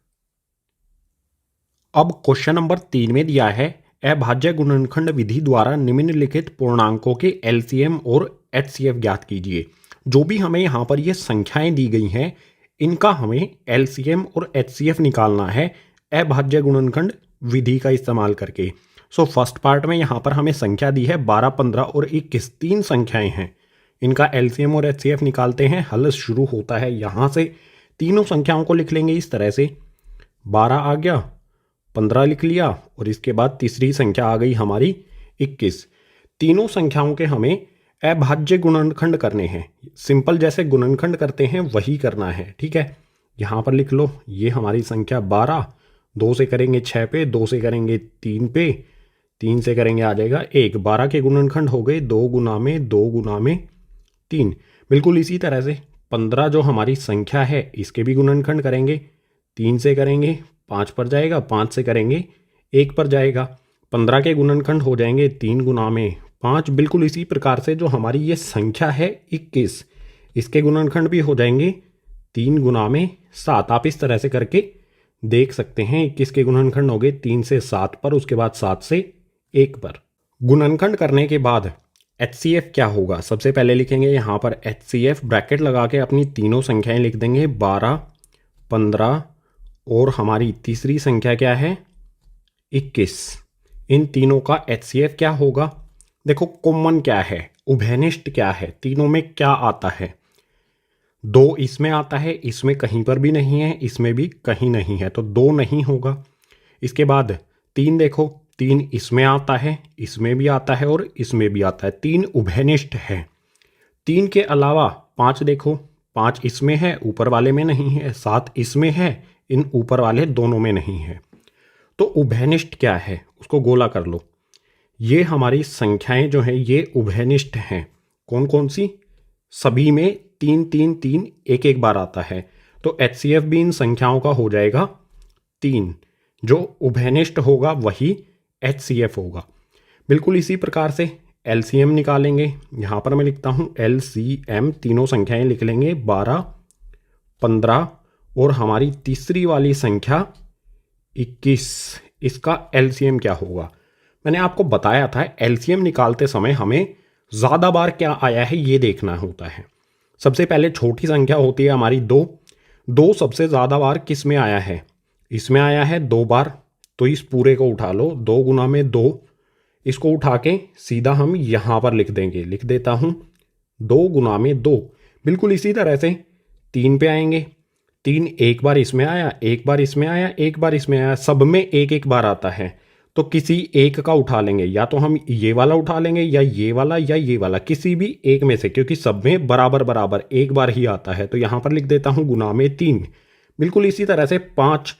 अब क्वेश्चन नंबर 3 में दिया है अभाज्य गुणनखंड विधि द्वारा निम्नलिखित पूर्णांकों के LCM और HCF ज्ञात कीजिए। जो भी हमें यहाँ पर ये संख्याएं दी गई हैं इनका हमें LCM और HCF निकालना है अभाज्य गुणनखंड विधि का इस्तेमाल करके। सो फर्स्ट पार्ट में यहाँ पर हमें संख्या दी है 12, 15 और 21, 3 संख्याएं हैं। इनका LCM और HCF निकालते हैं। हल शुरू होता है यहाँ से। तीनों संख्याओं को लिख लेंगे इस तरह से, 12 आ गया, 15 लिख लिया और इसके बाद तीसरी संख्या आ गई हमारी 21। तीनों संख्याओं के हमें अभाज्य गुणनखंड करने हैं। सिंपल जैसे गुणनखंड करते हैं वही करना है, ठीक है। यहाँ पर लिख लो, ये हमारी संख्या 12, 2 से करेंगे 6 पे, 2 से करेंगे 3 पे, 3 से करेंगे आ जाएगा 1। 12 के गुणनखंड हो गए 2 गुना में 2 गुना में 3। बिल्कुल इसी तरह से 15 जो हमारी संख्या है इसके भी गुणनखंड करेंगे। 3 से करेंगे 5 पर जाएगा, 5 से करेंगे 1 पर जाएगा। 15 के गुणनखंड हो जाएंगे 3 गुना में 5। बिल्कुल इसी प्रकार से जो हमारी ये संख्या है 21, इसके गुणनखंड भी हो जाएंगे 3 गुना में 7। आप इस तरह से करके देख सकते हैं। 21 के गुणनखंड हो गए 3 से 7 पर, उसके बाद 7 से 1 पर। गुणनखंड करने के बाद HCF क्या होगा, सबसे पहले लिखेंगे यहाँ पर HCF, ब्रैकेट लगा के अपनी तीनों संख्याएं लिख देंगे 12, 15 और हमारी तीसरी संख्या क्या है 21। इन तीनों का HCF क्या होगा, देखो कॉमन क्या है, उभयनिष्ठ क्या है, तीनों में क्या आता है। 2 इसमें आता है, इसमें कहीं पर भी नहीं है, इसमें भी कहीं नहीं है, तो 2 नहीं होगा। इसके बाद 3 देखो, 3 इसमें आता है, इसमें भी आता है और इसमें भी आता है, 3 उभयनिष्ठ है। 3 के अलावा 5 देखो, 5 इसमें है, ऊपर वाले में नहीं है, 7 इसमें है, इन ऊपर वाले दोनों में नहीं है। तो उभयनिष्ठ क्या है उसको गोला कर लो। ये हमारी संख्याएं जो हैं ये उभयनिष्ठ हैं। कौन कौन सी, सभी में 3 3 3 एक एक बार आता है। तो HCF भी इन संख्याओं का हो जाएगा 3। जो उभयनिष्ठ होगा वही HCF होगा। बिल्कुल इसी प्रकार से LCM निकालेंगे। यहाँ पर मैं लिखता हूँ LCM, तीनों संख्याएं लिख लेंगे 12, 15 और हमारी तीसरी वाली संख्या 21। इसका LCM क्या होगा, मैंने आपको बताया था LCM निकालते समय हमें ज़्यादा बार क्या आया है ये देखना होता है। सबसे पहले छोटी संख्या होती है हमारी 2। 2 सबसे ज़्यादा बार किस में आया है, इसमें आया है 2 बार। तो इस पूरे को उठा लो, 2 गुना में 2, इसको उठा के सीधा हम यहाँ पर लिख देंगे। लिख देता हूँ 2 गुना में 2। बिल्कुल इसी तरह से 3 पे आएंगे। 3 एक बार इसमें आया, एक बार इसमें आया, एक बार इसमें आया, सब में एक एक बार आता है। तो किसी एक का उठा लेंगे, या तो हम ये वाला उठा लेंगे या ये वाला या ये वाला, किसी भी एक में से, क्योंकि सब में बराबर बराबर एक बार ही आता है। तो यहाँ पर लिख देता हूँ गुना में 3। बिल्कुल इसी तरह से 5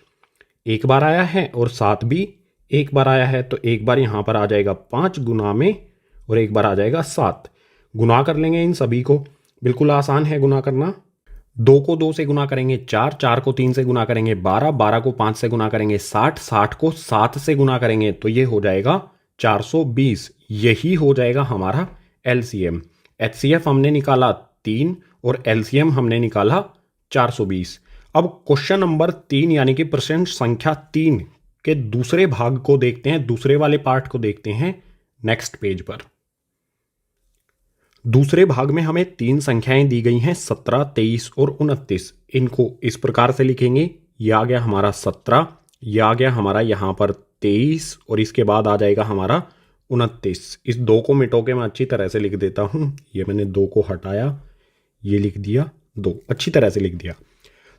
एक बार आया है और 7 भी एक बार आया है, तो एक बार यहाँ पर आ जाएगा 5 गुना में और एक बार आ जाएगा 7। गुना कर लेंगे इन सभी को, बिल्कुल आसान है गुना करना। 2 को 2 से गुना करेंगे 4, 4 को 3 से गुना करेंगे 12, 12 को 5 से गुना करेंगे 60, 60 को 7 से गुना करेंगे तो ये हो जाएगा 420। यही हो जाएगा हमारा एलसीएम। एचसीएफ हमने निकाला 3 और एलसीएम हमने निकाला 420। अब क्वेश्चन नंबर 3 यानी कि प्रश्न संख्या 3 के दूसरे भाग को देखते हैं, दूसरे वाले पार्ट को देखते हैं नेक्स्ट पेज पर। दूसरे भाग में हमें 3 संख्याएं दी गई हैं 17, 23 और 29। इनको इस प्रकार से लिखेंगे, यह आ गया हमारा 17, यह आ गया हमारा यहाँ पर 23 और इसके बाद आ जाएगा हमारा 29। इस 2 को मिटो के मैं अच्छी तरह से लिख देता हूं। ये मैंने 2 को हटाया, ये लिख दिया 2, अच्छी तरह से लिख दिया।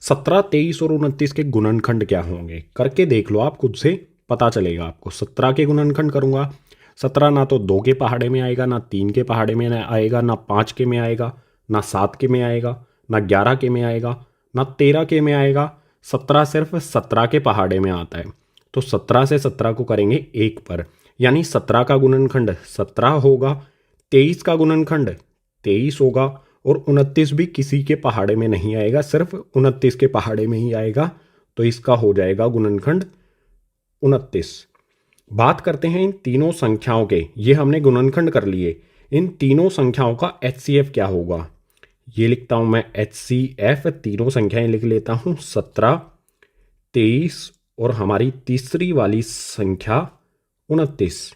17, 23 और 29 के गुणनखंड क्या होंगे करके देख लो, आप खुद से पता चलेगा आपको। 17 के गुणनखंड करूंगा, 17 ना तो 2 के पहाड़े में आएगा, ना 3 के पहाड़े में आएगा, ना 5 के में आएगा, ना 7 के में आएगा, ना 11 के में आएगा, ना 13 के में आएगा। 17 सिर्फ 17 के पहाड़े में आता है, तो 17 से 17 को करेंगे 1 पर, यानी 17 का गुणनखंड 17 होगा। 23 का गुणनखंड 23 होगा और 29 भी किसी के पहाड़े में नहीं आएगा, सिर्फ 29 के पहाड़े में ही आएगा, तो इसका हो जाएगा गुणनखंड 29। बात करते हैं इन तीनों संख्याओं के, ये हमने गुणनखंड कर लिए। इन तीनों संख्याओं का एचसीएफ क्या होगा, ये लिखता हूं मैं एचसीएफ। तीनों संख्याएं लिख लेता हूं, 17, 23 और हमारी तीसरी वाली संख्या 29।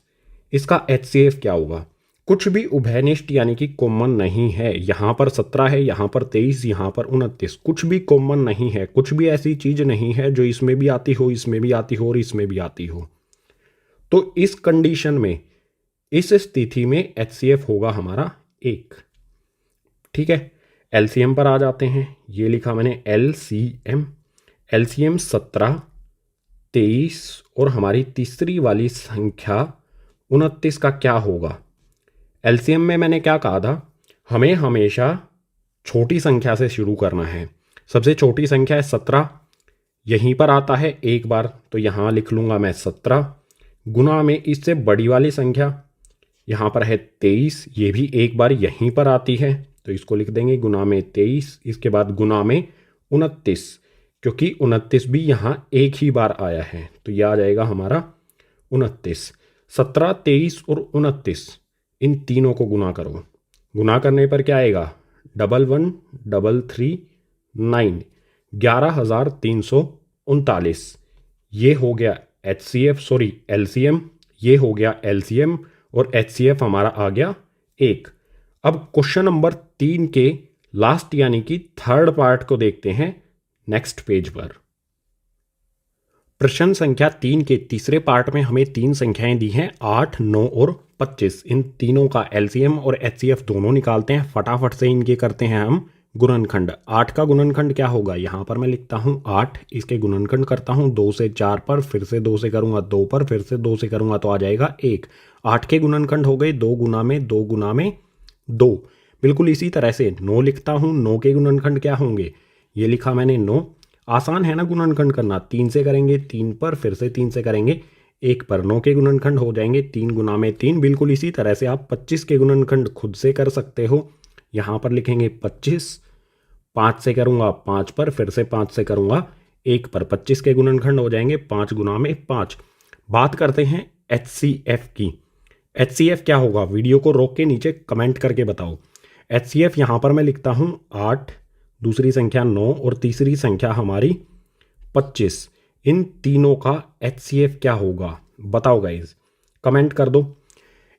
इसका एचसीएफ क्या होगा? कुछ भी उभयनिष्ठ यानी कि कॉमन नहीं है। यहाँ पर 17 है, यहाँ पर 23, यहाँ पर 29, कुछ भी कॉमन नहीं है, कुछ भी ऐसी चीज नहीं है जो इसमें भी आती हो, इसमें भी आती हो और इसमें भी आती हो। तो इस कंडीशन में, इस स्थिति में एचसीएफ होगा हमारा 1। ठीक है, एलसीएम पर आ जाते हैं। ये लिखा मैंने एलसीएम। एलसीएम 17, 23 और हमारी तीसरी वाली संख्या 29 का क्या होगा? एलसीएम में मैंने क्या कहा था, हमें हमेशा छोटी संख्या से शुरू करना है। सबसे छोटी संख्या है 17, यहीं पर आता है एक बार, तो यहाँ लिख लूँगा मैं 17। गुना में इससे बड़ी वाली संख्या यहाँ पर है 23, ये भी एक बार यहीं पर आती है, तो इसको लिख देंगे गुना में 23। इसके बाद गुना में 29, क्योंकि 29 भी यहाँ एक ही बार आया है, तो यह आ जाएगा हमारा 29। 17, 23 और 29, इन तीनों को गुना करो। गुना करने पर क्या आएगा? 11,339, 11,339। ये हो गया एचसीएफ, सॉरी एलसीएम, ये हो गया एलसीएम और एचसीएफ हमारा आ गया 1। अब क्वेश्चन नंबर 3 के लास्ट यानी कि थर्ड पार्ट को देखते हैं नेक्स्ट पेज पर। प्रश्न संख्या 3 के तीसरे पार्ट में हमें 3 संख्याएं दी हैं 8, 9 और 25। इन तीनों का एलसीएम और एचसीएफ दोनों निकालते हैं। फटाफट से इनके करते हैं हम गुणनखंड। 8 का गुणनखंड क्या होगा? यहाँ पर मैं लिखता हूँ 8, इसके गुणनखंड करता हूँ 2 से 4 पर, फिर से 2 से करूँगा 2 पर, फिर से 2 से करूँगा तो आ जाएगा 1। 8 के गुणनखंड हो गए 2 गुना में 2 गुना में 2। बिल्कुल इसी तरह से 9 लिखता हूँ, 9 के गुणनखंड क्या होंगे? ये लिखा मैंने 9। आसान है ना गुणनखंड करना, 3 से करेंगे 3 पर, फिर से 3 से करेंगे 1 पर, 9 के गुणनखंड हो जाएंगे 3 गुना में 3। बिल्कुल इसी तरह से आप 25 के गुणनखंड खुद से कर सकते हो। यहाँ पर लिखेंगे 25, 5 से करूँगा 5 पर, फिर से 5 से करूँगा 1 पर, 25 के गुणनखंड हो जाएंगे 5 गुना में 5। बात करते हैं एचसीएफ की। एचसीएफ क्या होगा? वीडियो को रोक के नीचे कमेंट करके बताओ। एचसीएफ यहाँ पर मैं लिखता हूँ 8, दूसरी संख्या 9 और तीसरी संख्या हमारी 25। इन तीनों का एचसीएफ क्या होगा? बताओ गाइज, कमेंट कर दो।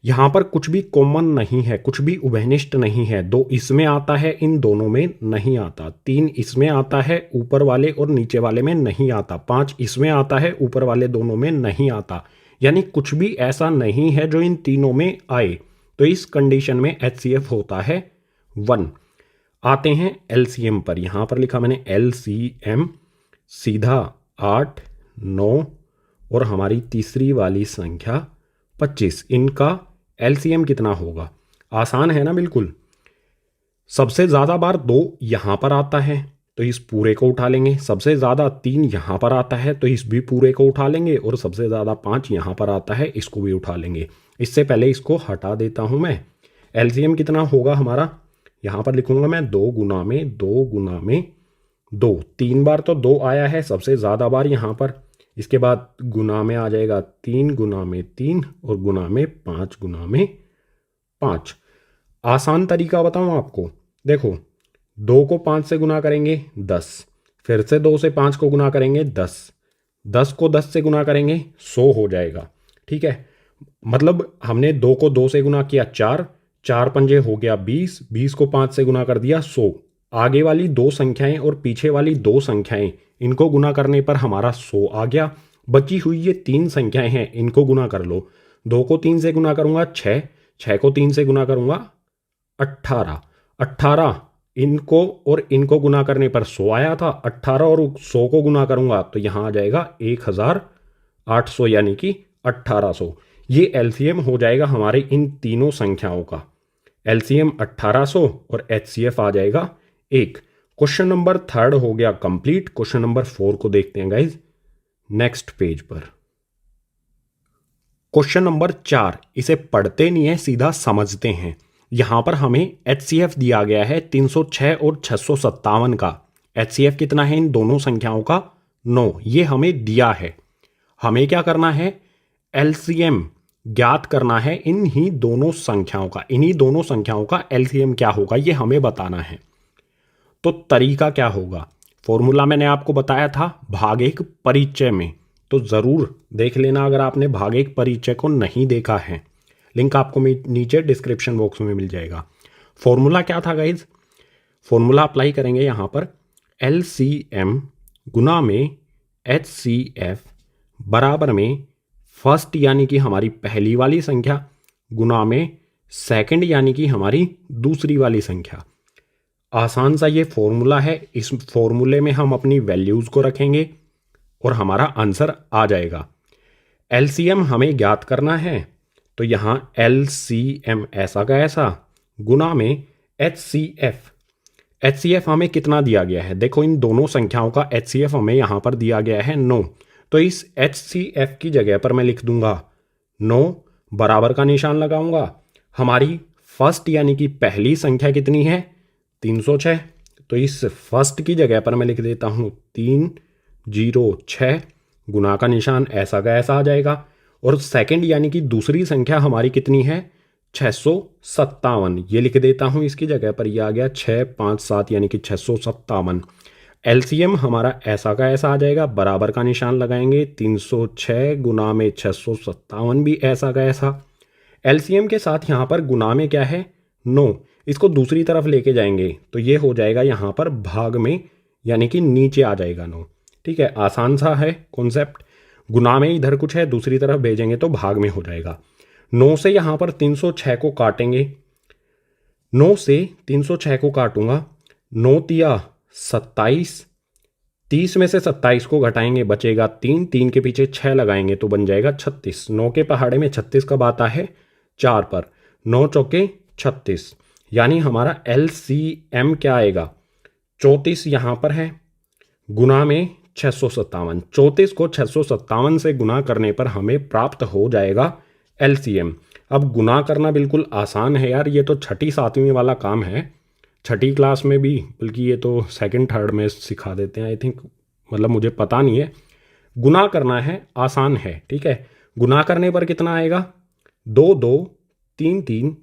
यहाँ पर कुछ भी कॉमन नहीं है, कुछ भी उभयनिष्ठ नहीं है। 2 इसमें आता है, इन दोनों में नहीं आता। 3 इसमें आता है, ऊपर वाले और नीचे वाले में नहीं आता। 5 इसमें आता है, ऊपर वाले दोनों में नहीं आता। यानी कुछ भी ऐसा नहीं है जो इन तीनों में आए। तो इस कंडीशन में एचसीएफ होता है 1। आते हैं एलसीएम पर। यहाँ पर लिखा मैंने एलसीएम, सीधा 8, 9 और हमारी तीसरी वाली संख्या 25। इनका एलसीएम कितना होगा? आसान है ना बिल्कुल। सबसे ज़्यादा बार 2 यहाँ पर आता है, तो इस पूरे को उठा लेंगे। सबसे ज़्यादा 3 यहाँ पर आता है तो इस भी पूरे को उठा लेंगे, और सबसे ज़्यादा 5 यहाँ पर आता है, इसको भी उठा लेंगे। इससे पहले इसको हटा देता हूँ मैं। एलसीएम कितना होगा हमारा, यहाँ पर लिखूंगा मैं 2 गुना में 2 गुना में 2। 3 बार तो 2 आया है सबसे ज़्यादा बार यहाँ पर। इसके बाद गुना में आ जाएगा 3 गुना में 3 और गुना में 5 गुना में 5। आसान तरीका बताऊँ आपको, देखो 2 को 5 से गुना करेंगे 10, फिर से 2 से 5 को गुना करेंगे 10, 10 को 10 से गुना करेंगे 100 हो जाएगा। ठीक है, मतलब हमने 2 को 2 से गुना किया 4, 4 पंजे हो गया 20, 20 को 5 से गुना कर दिया 100। आगे वाली 2 संख्याएं और पीछे वाली 2 संख्याएं, इनको गुना करने पर हमारा 100 आ गया। बची हुई ये 3 संख्याएं हैं, इनको गुना कर लो। 2 को 3 से गुना करूंगा 6, 6 को 3 से गुना करूंगा 18, 18 इनको और इनको गुना करने पर 100 आया था। 18 और 100 को गुना करूंगा तो यहाँ आ जाएगा 1800, यानी कि 1800। ये एलसीएम हो जाएगा हमारे इन तीनों संख्याओं का। एलसीएम 1800 और एचसीएफ आ जाएगा 1। क्वेश्चन नंबर 3 हो गया कंप्लीट। क्वेश्चन नंबर 4 को देखते हैं गाइज नेक्स्ट पेज पर। क्वेश्चन नंबर 4, इसे पढ़ते नहीं है, सीधा समझते हैं। यहां पर हमें एचसीएफ दिया गया है 306 और 657 का। एचसीएफ कितना है इन दोनों संख्याओं का, 9। ये हमें दिया है। हमें क्या करना है, एलसीएम ज्ञात करना है इन्हीं दोनों संख्याओं का। इन्हीं दोनों संख्याओं का एलसीएम क्या होगा ये हमें बताना है। तो तरीका क्या होगा, फॉर्मूला मैंने आपको बताया था भाग 1 परिचय में, तो ज़रूर देख लेना अगर आपने भाग 1 परिचय को नहीं देखा है। लिंक आपको नीचे डिस्क्रिप्शन बॉक्स में मिल जाएगा। फॉर्मूला क्या था गाइज, फॉर्मूला अप्लाई करेंगे यहाँ पर एलसीएम गुना में एचसीएफ बराबर में फर्स्ट यानी कि हमारी पहली वाली संख्या गुना में सेकंड यानी कि हमारी दूसरी वाली संख्या। आसान सा ये फॉर्मूला है। इस फॉर्मूले में हम अपनी वैल्यूज़ को रखेंगे और हमारा आंसर आ जाएगा। एलसीएम हमें ज्ञात करना है, तो यहाँ एलसीएम ऐसा का ऐसा गुना में एचसीएफ। एचसीएफ हमें कितना दिया गया है, देखो इन दोनों संख्याओं का एचसीएफ हमें यहाँ पर दिया गया है 9। तो इस एचसीएफ की जगह पर मैं लिख दूंगा 9, बराबर का निशान लगाऊंगा। हमारी फर्स्ट यानी कि पहली संख्या कितनी है 306, तो इस फर्स्ट की जगह पर मैं लिख देता हूँ 306, गुना का निशान ऐसा का ऐसा आ जाएगा। और सेकंड यानी कि दूसरी संख्या हमारी कितनी है 657, ये लिख देता हूँ इसकी जगह पर, ये आ गया 657 यानी कि 657। एलसीएम हमारा ऐसा का ऐसा आ जाएगा, बराबर का निशान लगाएंगे। 306 गुना में 657 भी ऐसा का ऐसा। एलसीएम के साथ यहाँ पर गुना में क्या है 9, इसको दूसरी तरफ लेके जाएंगे तो ये हो जाएगा यहाँ पर भाग में, यानी कि नीचे आ जाएगा 9। ठीक है, आसान सा है कॉन्सेप्ट। गुना में इधर कुछ है, दूसरी तरफ भेजेंगे तो भाग में हो जाएगा। 9 से यहाँ पर 306 को काटेंगे, 9 से 306 को काटूंगा, 9 तिया 27, 30 में से 27 को घटाएंगे बचेगा 3, 3 के पीछे 6 लगाएंगे तो बन जाएगा 36। 9 के पहाड़े में 36 कब आता है 4 पर, 9 चौके 36, यानी हमारा एलसीएम क्या आएगा 34 यहाँ पर है गुना में 657। 34 को 657 से गुना करने पर हमें प्राप्त हो जाएगा एलसीएम। अब गुना करना बिल्कुल आसान है यार, ये तो 6ठी 7वीं वाला काम है। 6ठी क्लास में भी, बल्कि ये तो 2nd 3rd में सिखा देते हैं आई थिंक, मतलब मुझे पता नहीं है। गुना करना है, आसान है। ठीक है, गुना करने पर कितना आएगा 2 2 3 3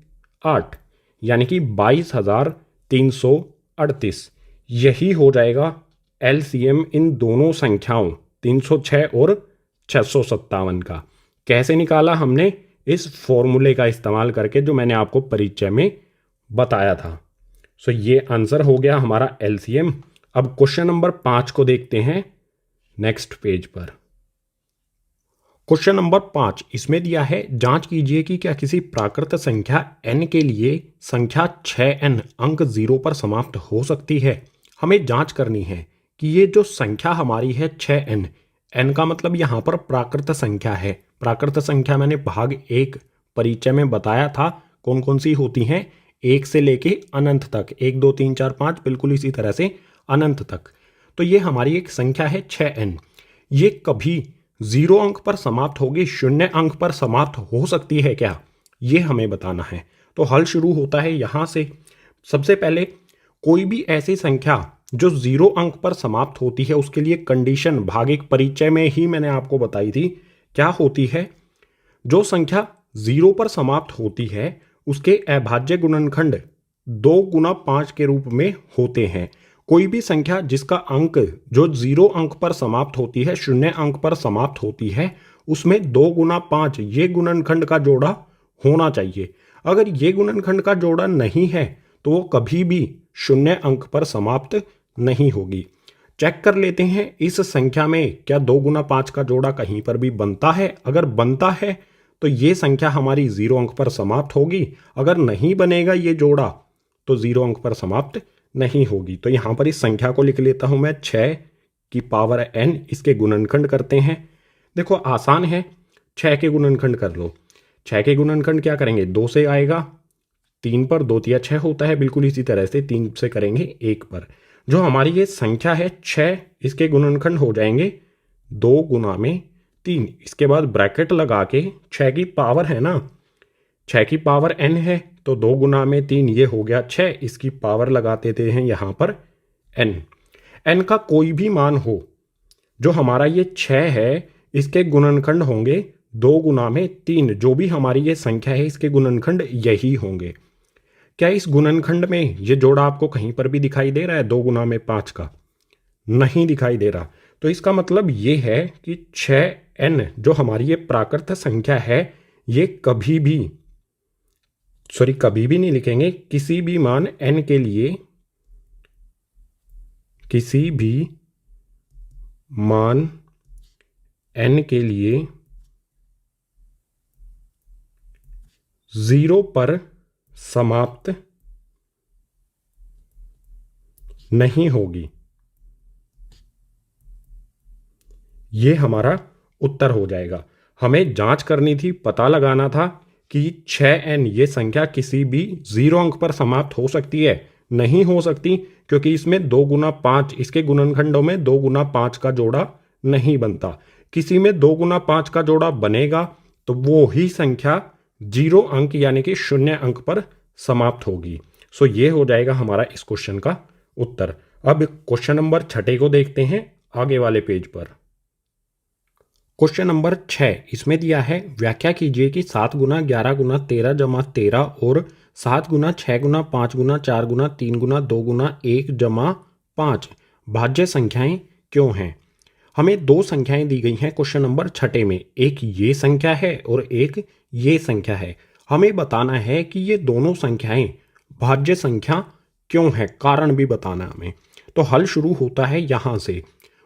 8, यानी कि 22,338। यही हो जाएगा एलसीएम इन दोनों संख्याओं 306 और 657 का। कैसे निकाला हमने, इस फॉर्मूले का इस्तेमाल करके जो मैंने आपको परिचय में बताया था। सो ये आंसर हो गया हमारा एलसीएम। अब क्वेश्चन नंबर 5 को देखते हैं नेक्स्ट पेज पर। क्वेश्चन नंबर 5, इसमें दिया है जांच कीजिए कि क्या किसी प्राकृत संख्या n के लिए संख्या 6n अंक 0 पर समाप्त हो सकती है। हमें जांच करनी है कि ये जो संख्या हमारी है 6n, n का मतलब यहाँ पर प्राकृत संख्या है। प्राकृत संख्या मैंने भाग 1 परिचय में बताया था कौन कौन सी होती हैं, 1 से लेके अनंत तक, 1 2 3 4 5, बिल्कुल इसी तरह से अनंत तक। तो ये हमारी एक संख्या है 6n। ये कभी 0 अंक पर समाप्त होगी, 0 अंक पर समाप्त हो सकती है क्या, ये हमें बताना है। तो हल शुरू होता है यहाँ से। सबसे पहले कोई भी ऐसी संख्या जो 0 अंक पर समाप्त होती है उसके लिए कंडीशन भागिक परिचय में ही मैंने आपको बताई थी। क्या होती है, जो संख्या 0 पर समाप्त होती है उसके अभाज्य गुणनखंड 2 गुना 5 के रूप में होते हैं। कोई भी संख्या जिसका अंक जो 0 अंक पर समाप्त होती है, 0 अंक पर समाप्त होती है, उसमें 2 गुना 5 ये गुणनखंड का जोड़ा होना चाहिए। अगर ये गुणनखंड का जोड़ा नहीं है तो वो कभी भी 0 अंक पर समाप्त नहीं होगी। चेक कर लेते हैं इस संख्या में क्या 2 गुना 5 का जोड़ा कहीं पर भी बनता है। अगर बनता है तो ये संख्या हमारी 0 अंक पर समाप्त होगी। अगर नहीं बनेगा ये जोड़ा तो 0 अंक पर समाप्त नहीं होगी। तो यहाँ पर इस संख्या को लिख लेता हूँ मैं 6 की पावर n। इसके गुणनखंड करते हैं। देखो आसान है, 6 के गुणनखंड कर लो। 6 के गुणनखंड क्या करेंगे, 2 से आएगा, 3 पर 2 तिया 6 होता है, बिल्कुल इसी तरह से 3 से करेंगे 1 पर। जो हमारी ये संख्या है 6, इसके गुणनखंड हो जाएंगे 2 गुना में 3। इसके बाद ब्रैकेट लगा के 6 की पावर है ना, 6 की पावर n है तो 2 गुना में 3 ये हो गया 6। इसकी पावर लगा देते हैं यहाँ पर n। n का कोई भी मान हो, जो हमारा ये 6 है इसके गुणनखंड होंगे 2 गुना में 3। जो भी हमारी ये संख्या है इसके गुणनखंड यही होंगे। क्या इस गुणनखंड में ये जोड़ा आपको कहीं पर भी दिखाई दे रहा है 2 गुना में 5 का? नहीं दिखाई दे रहा। तो इसका मतलब ये है कि 6n जो हमारी ये प्राकृत संख्या है ये कभी भी नहीं लिखेंगे, किसी भी मान n के लिए, किसी भी मान n के लिए 0 पर समाप्त नहीं होगी। ये हमारा उत्तर हो जाएगा। हमें जांच करनी थी, पता लगाना था कि 6n ये संख्या किसी भी 0 अंक पर समाप्त हो सकती है। नहीं हो सकती क्योंकि इसमें 2 गुना 5, इसके गुणनखंडों में 2 गुना 5 का जोड़ा नहीं बनता। किसी में 2 गुना 5 का जोड़ा बनेगा तो वो ही संख्या 0 अंक यानी कि 0 अंक पर समाप्त होगी। सो ये हो जाएगा हमारा इस क्वेश्चन का उत्तर। अब क्वेश्चन नंबर 6 को देखते हैं आगे वाले पेज पर। क्वेश्चन नंबर 6 इसमें दिया है, व्याख्या कीजिए कि 7 गुना 11 गुना 13 जमा 13 और 7 गुना 6 गुना 5 गुना 4 गुना 3 गुना 2 गुना 1 जमा 5 भाज्य संख्याएं क्यों हैं। हमें दो संख्याएं दी गई हैं क्वेश्चन नंबर 6 में, एक ये संख्या है और एक ये संख्या है। हमें बताना है कि ये दोनों संख्याएं भाज्य संख्या क्यों है, कारण भी बताना हमें। तो हल शुरू होता है यहाँ से।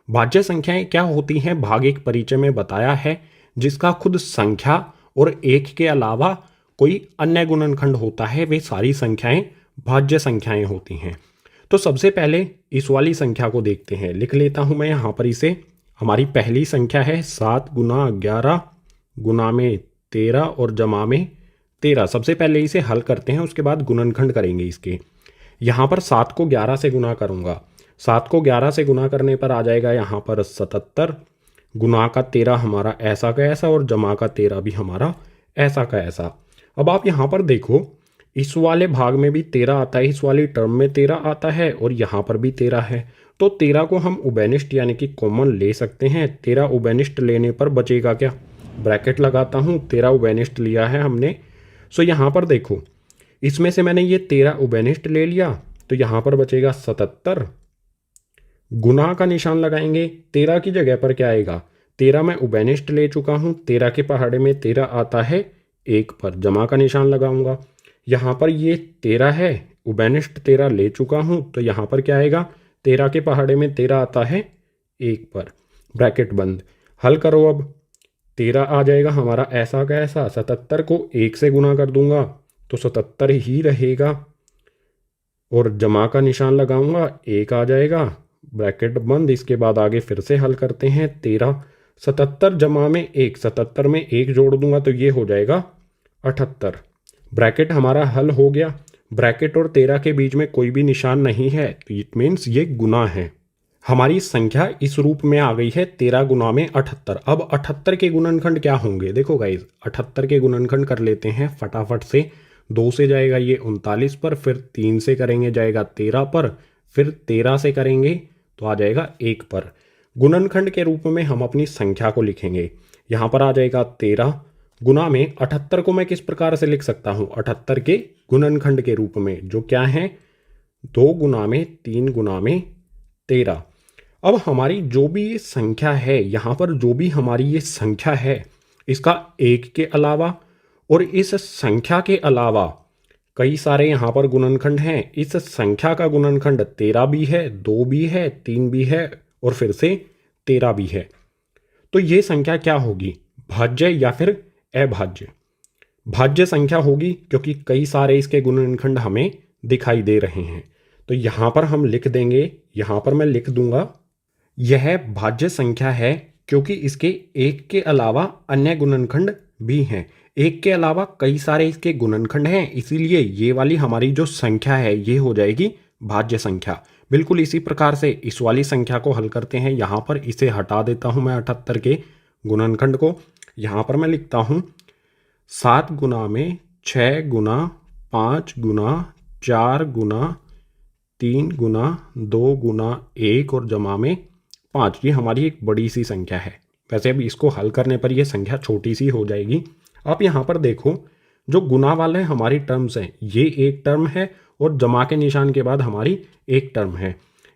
भाज्य संख्याएं क्या होती हैं, भागिक परिचय में बताया है, जिसका खुद संख्या और एक के अलावा कोई अन्य गुणनखंड होता है, वे सारी संख्याएं भाज्य संख्याएं होती हैं। तो सबसे पहले इस वाली संख्या को देखते हैं, लिख लेता हूं मैं यहाँ पर इसे। हमारी पहली संख्या है 7 गुना 11 गुना में 13 और जमा में 13। सबसे पहले इसे हल करते हैं, उसके बाद गुणनखंड करेंगे इसके। यहाँ पर 7 को 11 से गुना करूँगा, 7 को 11 से गुना करने पर आ जाएगा यहाँ पर 77, गुना का 13 हमारा ऐसा का ऐसा और जमा का 13 भी हमारा ऐसा का ऐसा। अब आप यहाँ पर देखो, इस वाले भाग में भी 13 आता है, इस वाली टर्म में 13 आता है और यहाँ पर भी 13 है। तो 13 को हम उभयनिष्ठ यानी कि कॉमन ले सकते हैं। 13 उभयनिष्ठ लेने पर बचेगा क्या, ब्रैकेट लगाता हूँ, 13 उभयनिष्ठ लिया है हमने। सो यहाँ पर देखो, इसमें से मैंने ये 13 उभयनिष्ठ ले लिया तो यहाँ पर बचेगा 77। गुना का निशान लगाएंगे, 13 की जगह पर क्या आएगा, 13 मैं उभयनिष्ठ ले चुका हूँ, 13 के पहाड़े में 13 आता है 1 पर, जमा का निशान लगाऊंगा। यहाँ पर ये 13 है, उभयनिष्ठ 13 ले चुका हूँ तो यहाँ पर क्या आएगा, 13 के पहाड़े में 13 आता है 1 पर, ब्रैकेट बंद। हल करो, अब 13 आ जाएगा हमारा ऐसा का ऐसा। 77 को 1 से गुना कर दूंगा तो 77 ही रहेगा और जमा का निशान लगाऊंगा, 1 आ जाएगा, ब्रैकेट बंद। इसके बाद आगे फिर से हल करते हैं। 13 77 जमा में 1, 77 में 1 जोड़ दूंगा तो ये हो जाएगा 78। ब्रैकेट हमारा हल हो गया। ब्रैकेट और 13 के बीच में कोई भी निशान नहीं है तो इट मीन्स ये गुना है। हमारी संख्या इस रूप में आ गई है 13 गुना में 78। अब 78 के गुणनखंड क्या होंगे? देखो गाइज 78 के गुणनखंड कर लेते हैं फटाफट से। 2 से जाएगा ये 39 पर, फिर 3 से करेंगे जाएगा 13 पर, फिर 13 से करेंगे तो आ जाएगा 1 पर। गुणनखंड के रूप में हम अपनी संख्या को लिखेंगे। यहाँ पर आ जाएगा 13 गुना में 78 को मैं किस प्रकार से लिख सकता हूँ? 78 के गुणनखंड के रूप में, जो क्या है 2 गुना में 3 गुना में 13। अब हमारी जो भी ये संख्या है, यहाँ पर जो भी हमारी ये संख्या है, इसका 1 के अलावा और इस संख्या के अलावा कई सारे यहाँ पर गुणनखंड हैं। इस संख्या का गुणनखंड 13 भी है, 2 भी है, 3 भी है और फिर से 13 भी है। तो ये संख्या क्या होगी? भाज्य या फिर अभाज्य? भाज्य संख्या होगी, क्योंकि कई सारे इसके गुणनखंड हमें दिखाई दे रहे हैं। तो यहाँ पर हम लिख देंगे, यहाँ पर मैं लिख दूंगा यह भाज्य संख्या है, क्योंकि इसके 1 के अलावा अन्य गुणनखंड भी हैं। 1 के अलावा कई सारे इसके गुणनखंड हैं, इसीलिए ये वाली हमारी जो संख्या है ये हो जाएगी भाज्य संख्या। बिल्कुल इसी प्रकार से इस वाली संख्या को हल करते हैं। यहाँ पर इसे हटा देता हूँ मैं 78 के गुणनखंड को। यहाँ पर मैं लिखता हूँ 7 गुना में 6 गुना 5 गुना 4 गुना 3 गुना 2 गुना 1 और जमा में 5। ये हमारी एक बड़ी सी संख्या है। वैसे अब इसको हल करने पर यह संख्या छोटी सी हो जाएगी। आप यहाँ पर देखो, जो गुना वाले हमारी टर्म्स हैं, ये एक टर्म है और जमा के निशान के बाद हमारी एक टर्म है।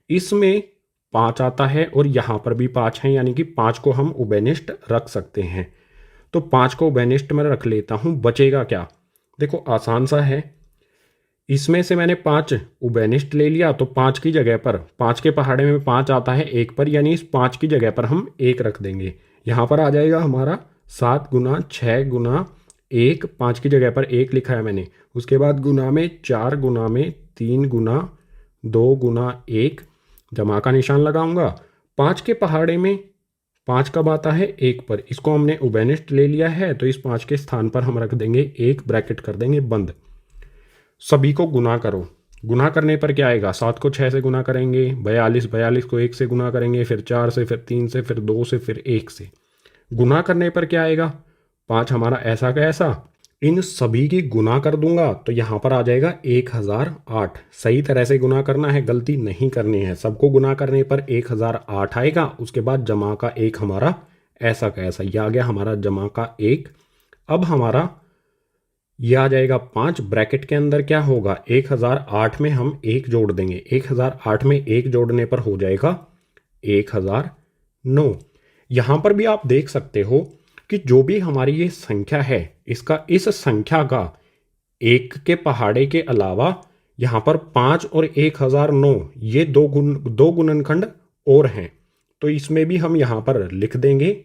इसमें 5 आता है और यहाँ पर भी 5 है, यानी कि 5 को हम उभयनिष्ठ रख सकते हैं। तो 5 को उभयनिष्ठ में रख लेता हूँ। बचेगा क्या? देखो आसान सा है। इसमें से मैंने 5 उभयनिष्ठ ले लिया, तो 5 की जगह पर 5 के पहाड़े में 5 आता है 1 पर, यानी इस 5 की जगह पर हम 1 रख देंगे। यहाँ पर आ जाएगा हमारा 7 गुना 6 गुना 1, 5 की जगह पर 1 लिखा है मैंने। उसके बाद गुना में 4 गुना में 3 गुना 2 गुना 1, जमा का निशान लगाऊंगा। 5 के पहाड़े में 5 कब आता है? 1 पर। इसको हमने उभयनिष्ठ ले लिया है, तो इस 5 के स्थान पर हम रख देंगे 1, ब्रैकेट कर देंगे बंद। सभी को गुना करो। गुना करने पर क्या आएगा? 7 को 6 से गुना करेंगे, 42, 42 को 1 से गुना करेंगे, फिर 4 से, फिर 3 से, फिर 2 से, फिर 1 से। गुना करने पर क्या आएगा? 5 हमारा ऐसा का ऐसा। इन सभी की गुना कर दूंगा तो यहाँ पर आ जाएगा 1008। सही तरह से गुना करना है, गलती नहीं करनी है। सबको गुना करने पर 1008 आएगा। उसके बाद जमा का 1 हमारा ऐसा का ऐसा, यह आ गया हमारा जमा का 1। अब हमारा यह आ जाएगा 5। ब्रैकेट के अंदर क्या होगा? 1008 में हम 1 जोड़ देंगे। 1008 में 1 जोड़ने पर हो जाएगा 1009। यहाँ पर भी आप देख सकते हो कि जो भी हमारी ये संख्या है, इसका इस संख्या का 1 के पहाड़े के अलावा यहाँ पर 5 और 1009 ये दो गुणनखंड और हैं। तो इसमें भी हम यहाँ पर लिख देंगे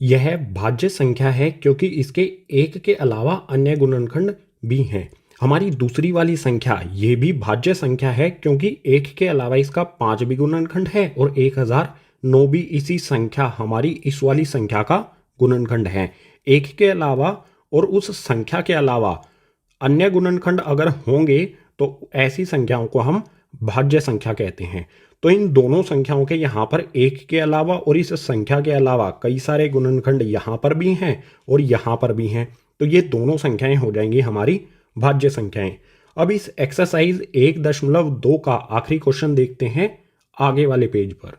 यह भाज्य संख्या है, क्योंकि इसके 1 के अलावा अन्य गुणनखंड भी हैं। हमारी दूसरी वाली संख्या ये भी भाज्य संख्या है, क्योंकि 1 के अलावा इसका 5 भी गुणनखंड है और 1009 भी इसी संख्या हमारी इस वाली संख्या का गुणनखंड है। 1 के अलावा और उस संख्या के अलावा अन्य गुणनखंड अगर होंगे तो ऐसी संख्याओं को हम भाज्य संख्या कहते हैं। तो इन दोनों संख्याओं के यहाँ पर 1 के अलावा और इस संख्या के अलावा कई सारे गुणनखंड यहाँ पर भी हैं और यहाँ पर भी हैं। तो ये दोनों संख्याएं हो जाएंगी हमारी भाज्य संख्याएं। अब इस एक्सरसाइज 1.2 का आखिरी क्वेश्चन देखते हैं आगे वाले पेज पर।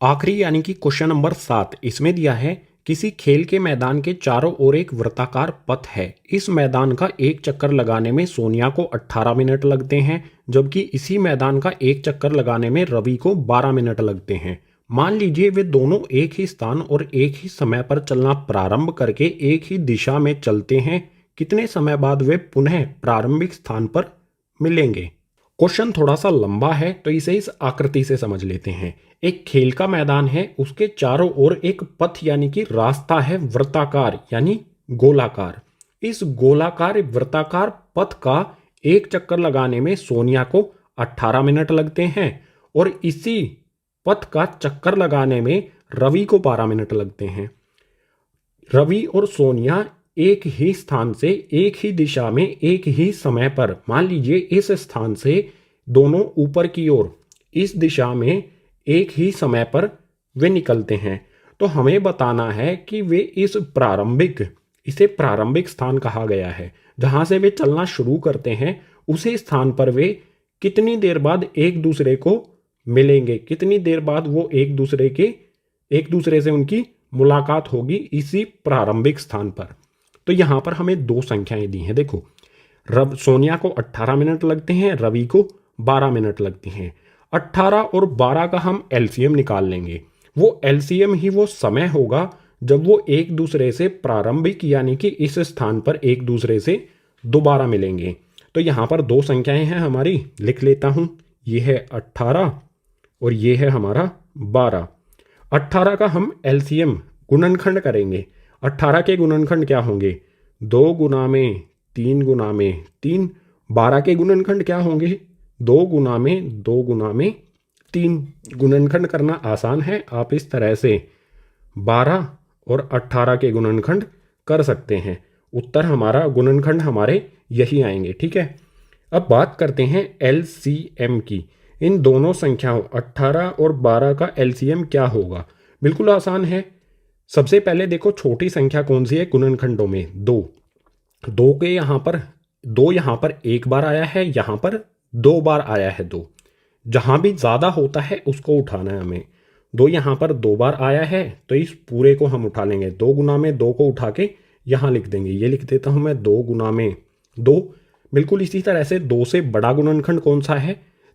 आखिरी यानी कि क्वेश्चन नंबर 7 इसमें दिया है, किसी खेल के मैदान के चारों ओर एक वृत्ताकार पथ है। इस मैदान का एक चक्कर लगाने में सोनिया को 18 मिनट लगते हैं, जबकि इसी मैदान का एक चक्कर लगाने में रवि को 12 मिनट लगते हैं। मान लीजिए वे दोनों एक ही स्थान और एक ही समय पर चलना प्रारंभ करके एक ही दिशा में चलते हैं। कितने समय बाद वे पुनः प्रारंभिक स्थान पर मिलेंगे? क्वेश्चन थोड़ा सा लंबा है, तो इसे इस आकृति से समझ लेते हैं। एक खेल का मैदान है, उसके चारों ओर एक पथ यानी कि रास्ता है वृत्ताकार यानी गोलाकार। इस गोलाकार वृत्ताकार पथ का एक चक्कर लगाने में सोनिया को 18 मिनट लगते हैं और इसी पथ का चक्कर लगाने में रवि को 12 मिनट लगते हैं। रवि और सोनिया एक ही स्थान से एक ही दिशा में एक ही समय पर, मान लीजिए इस स्थान से दोनों ऊपर की ओर इस दिशा में एक ही समय पर वे निकलते हैं, तो हमें बताना है कि वे इसे प्रारंभिक स्थान कहा गया है, जहां से वे चलना शुरू करते हैं उसी स्थान पर वे कितनी देर बाद एक दूसरे को मिलेंगे, कितनी देर बाद वो एक दूसरे से उनकी मुलाकात होगी इसी प्रारंभिक स्थान पर। तो यहां पर हमें दो संख्याएं दी हैं। देखो, सोनिया को 18 मिनट लगते हैं, रवि को 12 मिनट लगती हैं। 18 और 12 का हम एलसीएम निकाल लेंगे। वो एलसीएम ही वो समय होगा जब वो एक दूसरे से प्रारंभिक यानी कि इस स्थान पर एक दूसरे से दोबारा मिलेंगे। तो यहाँ पर दो संख्याएं हैं हमारी, लिख लेता हूँ। ये है 18 और ये है हमारा 12। 18 का हम एलसीएम गुणनखंड करेंगे। 18 के गुणनखंड क्या होंगे? 2 गुना में 3 गुना में 3। 12 के गुणनखंड क्या होंगे? 2 गुना में 2 गुना में 3। गुणनखंड करना आसान है, आप इस तरह से 12 और 18 के गुणनखंड कर सकते हैं। उत्तर हमारा, गुणनखंड हमारे यही आएंगे। ठीक है, अब बात करते हैं एलसीएम की। इन दोनों संख्याओं 18 और 12 का एलसीएम क्या होगा? बिल्कुल आसान है। सबसे पहले देखो, छोटी संख्या कौन सी है गुणनखंडों में? 2। 2 के यहाँ पर एक बार आया है, यहाँ पर 2 बार आया है 2। जहाँ भी ज़्यादा होता है उसको उठाना है हमें। 2 यहाँ पर 2 बार आया है तो इस पूरे को हम उठा लेंगे। 2 गुना में 2 को उठा के यहाँ लिख देंगे। ये लिख देता हूँ मैं 2 गुना में 2। बिल्कुल इसी तरह से 2 से बड़ा गुणनखंड कौन सा है?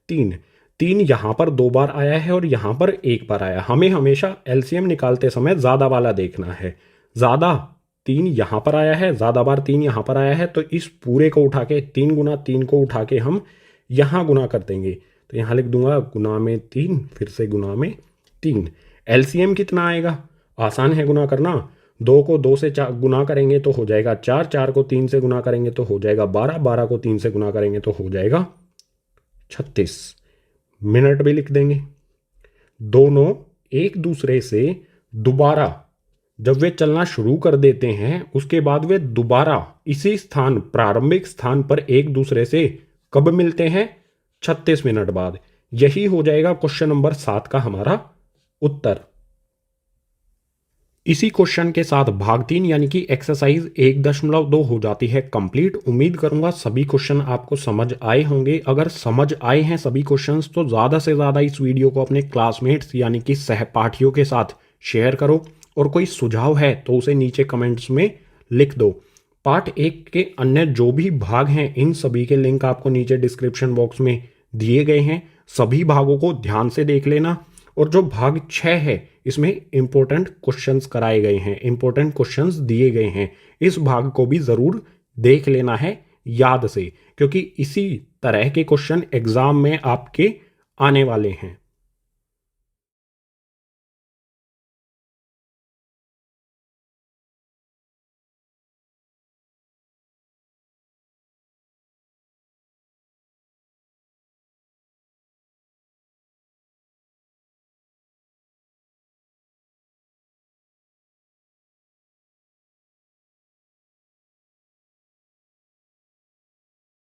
3। 3 यहाँ पर 2 बार आया है और यहाँ पर 1 बार आया। हमें हमेशा एलसीएम निकालते समय ज़्यादा वाला देखना है। ज़्यादा 3 यहाँ पर आया है, ज़्यादा बार 3 यहाँ पर आया है, तो इस पूरे को उठा के 3 गुना 3 को उठा के हम यहाँ गुना कर देंगे। तो यहाँ लिख दूंगा गुना में 3, फिर से गुना में 3। एलसीएम कितना आएगा? आसान है गुना करना। 2 को 2 से गुना करेंगे तो हो जाएगा 4, 4 को 3 से गुना करेंगे तो हो जाएगा 12, 12 को 3 से गुना करेंगे तो हो जाएगा 36। मिनट भी लिख देंगे। दोनों एक दूसरे से दोबारा जब वे चलना शुरू कर देते हैं उसके बाद वे दोबारा इसी स्थान, प्रारंभिक स्थान पर एक दूसरे से कब मिलते हैं? 36 मिनट बाद। यही हो जाएगा क्वेश्चन नंबर 7 का हमारा उत्तर। इसी क्वेश्चन के साथ भाग 3 यानी कि एक्सरसाइज 1.2 हो जाती है कंप्लीट। उम्मीद करूंगा सभी क्वेश्चन आपको समझ आए होंगे। अगर समझ आए हैं सभी क्वेश्चंस तो ज़्यादा से ज़्यादा इस वीडियो को अपने क्लासमेट्स यानी कि सहपाठियों के साथ शेयर करो, और कोई सुझाव है तो उसे नीचे कमेंट्स में लिख दो। पार्ट 1 के अन्य जो भी भाग हैं इन सभी के लिंक आपको नीचे डिस्क्रिप्शन बॉक्स में दिए गए हैं। सभी भागों को ध्यान से देख लेना। और जो भाग 6 है इसमें इंपॉर्टेंट क्वेश्चंस कराए गए हैं, इंपॉर्टेंट क्वेश्चंस दिए गए हैं। इस भाग को भी ज़रूर देख लेना है याद से, क्योंकि इसी तरह के क्वेश्चन एग्जाम में आपके आने वाले हैं।